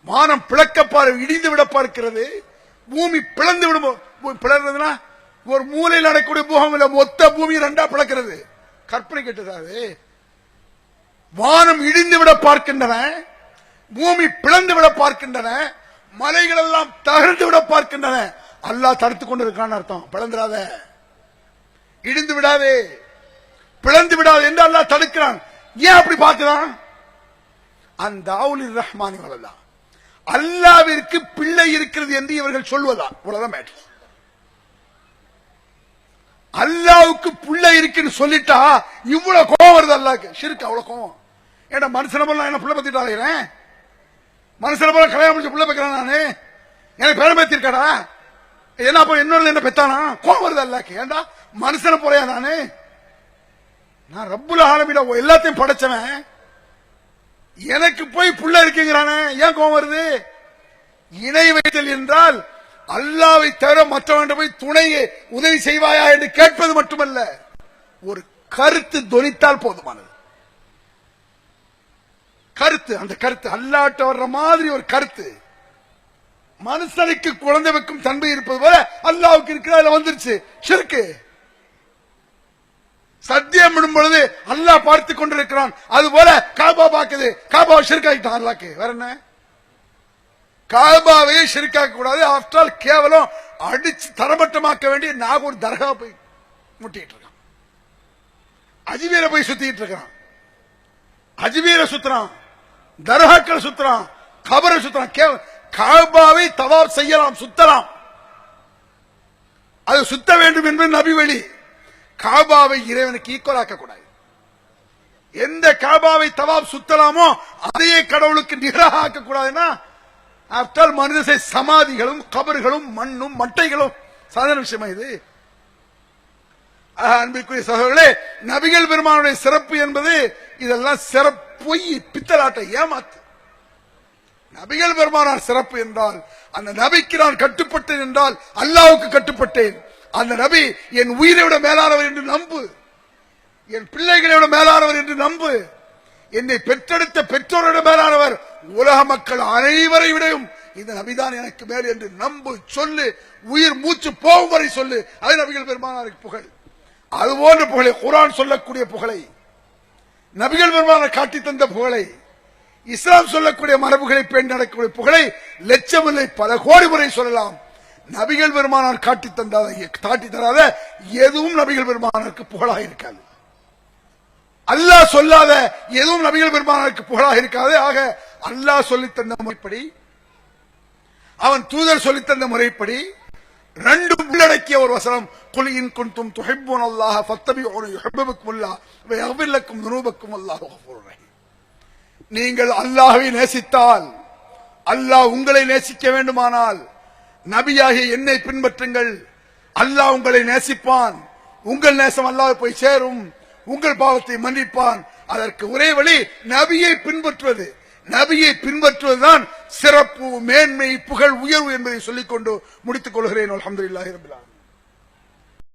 வானம் பிளக்க இடிந்து விட பார்க்கிறது, பூமி பிளந்து விடும். பிளறதுன்னா ஒரு மூலையில் நடக்கக்கூடிய பூகம் இல்ல, மொத்த பூமி ரெண்டா பிளக்கிறது. கற்பனை கேட்டது. வானம் இடிந்து விட பார்க்கின்றன, பூமி பிளந்து விட பார்க்கின்றன, மலைகள் எல்லாம் தகர்ந்து விட பார்க்கின்றன. அல்லாஹ் தடுத்துக் கொண்டிருக்கான் அர்த்தம். பிளந்துடாத, இடிந்து விடாதே, பிளந்து விடாது என்று அல்லாஹ் தடுக்கிறான். ஏன் அப்படி பார்க்கிறான்? அந்த அவுலிர் ரஹ்மானி வலதா, அல்லாஹ்விற்கு பிள்ளை இருக்கிறது என்று இவர்கள் சொல்வதா? இவ்வளவுதான் மேட்டர். அல்லாஹ்வுக்கு பிள்ளை இருக்குன்னு சொல்லிட்டா இவ்வளவு கோவம் வருது அல்லாஹ்க்கு. ஷிர்க் அவ்வளவு கோவம். ஏன்னா மனுஷன போல என்ன பிள்ளை பத்திட்டு அலைகிறேன்? மனுஷன போல கல்யாணம் முடிச்சு பிள்ளை வைக்கிறேன் நானு? எனக்கு பேரம் பேத்திருக்காடா? என்ன அப்ப என்ன பெத்தானா கோவம் வருது அல்லாஹ்க்கு ஏண்டா மனுஷன போறயா நானு நான் ரப்புல் ஆலமீன் எல்லாத்தையும் படைச்சவன் எனக்கு போய் புள்ள இருக்குங்கறானே ஏன் கோவம் வருது இணை வைத்தல் என்றால் அல்லாஹ்வை தவிர மற்றவன் போய் துணையை உதவி செய்வாயா என்று கேட்பது மட்டுமல்ல ஒரு கருத்து தொனித்தால் போதுமானது கருத்து அந்த கருத்து அல்லாஹ்ட்ட வர்ற மாதிரி ஒரு கருத்து மனுஷனுக்கு குழந்தை வைக்கும் தன்மை இருப்பது போல அல்லாஹ்வுக்கு இருக்கிறதுல வந்துருச்சு ஷிர்க் சத்தியம் விடும் பொழுது அல்லாஹ் பார்த்துக் கொண்டிருக்கிறான் அதுபோல காபா பாக்குது காபாவை ஷிர்க் ஆகிட்டான் அல்லாஹ்க்கு வேற என்ன காபாவை ஷிர்க் ஆக்க கூடாது ஆஃப்டர் ஆல் கேவலம் அடிச்சு தரமட்டமாக்க வேண்டிய நாகூர் தர்கா போய் முட்டிட்டு இருக்கான் அஜ்மீரை போய் சுத்திட்டு இருக்கான் அஜ்மீரை சுத்துறான் தர்காக்கள் சுத்துறான் கபரை சுத்துறான் காபாவை தவாப் செய்யலாம் சுத்தலாம் அது சுத்த வேண்டும் என்பது நபி வழி காபாவை இறைவனுக்கு ஈக்குவல் ஆக்க கூடாது எந்த காபாவை தவாப் சுத்தலாமோ அதையே கடவுளுக்கு நிகராக ஆக்க கூடாதுன்னா ஆஃப்டர் மனித சமாதிகளும் கபர்களும் மண்ணும் மட்டைகளும் சாதாரண விஷயமா இது அன்பிற்குரிய சகோதரர்களே நபிகள் பெருமானுடைய சிறப்பு என்பது இதெல்லாம் சிறப்பு பித்தலாட்ட ஏமாத்து நபிகள் பெருமானார் சிறப்பு என்றால் அந்த நபிக்கு நான் கட்டுப்பட்டேன் என்றால் அல்லாஹ்வுக்கு கட்டுப்பட்டேன் அந்த நபி என் உயிரை விட மேலானவர் என்று நம்பு என் பிள்ளைகளை விட மேலானவர் என்று நம்பு என்னை பெற்றெடுத்த பெற்றோரை விட மேலானவர் உலக மக்கள் அனைவரை விடையும் இந்த நபிதான் எனக்கு மேல் என்று நம்பு சொல்லு உயிர் மூச்சு போகும் வரை சொல்லு அது நபிகள் பெருமானாருக்கு புகழ் அதுபோன்ற புகழை குர்ஆன் சொல்லக்கூடிய புகழை நபிகள் பெருமானார் காட்டி தந்த புகழை இஸ்லாம் சொல்லக்கூடிய மரபுகளை பேணி நடக்கக்கூடிய புகழை லட்சம் இல்லை பல கோடி முறை சொல்லலாம் நபிகள் பெருமானார் காட்டி தராத எதுவும் நபிகள் பெருமானாருக்கு புகழாக இருக்காது அல்லாஹ் சொல்லாத எதுவும் நபிகள் பெருமானாருக்கு புகழாக இருக்காது ஆக அல்லாஹ் சொல்லித் தந்த முறைப்படி அவன் தூதர் சொல்லித் தந்த முறைப்படி ரெண்டும் உள்ளடக்கிய ஒரு வசனம் குல் இன் குன்தும் துஹிப்பூனல்லாஹ ஃபத்தபிஊனி யுஹிப்புக்குமுல்லாஹ் வ யக்ஃபிர் லக்கும் துனூபக்கும் வல்லாஹு கஃபூருர் ரஹீம் நீங்கள் அல்லாஹ்வை நேசித்தால் அல்லாஹ் உங்களை நேசிக்க வேண்டுமானால் நபியாகிய என்னை பின்பற்றுங்கள் அல்லாஹ் உங்களை நேசிப்பான் உங்கள் நேசம் அல்லாஹ் போய் சேரும் உங்கள் பாவத்தை மன்னிப்பான் அதற்கு ஒரே வழி நபியை பின்பற்றுவது நபியை பின்பற்றுவதுதான் சிறப்பு மேன்மை புகழ் உயர்வு என்பதை சொல்லிக்கொண்டு முடித்துக் கொள்கிறேன் அல்ஹம்துலில்லாஹி ரப்பில் ஆலமீன்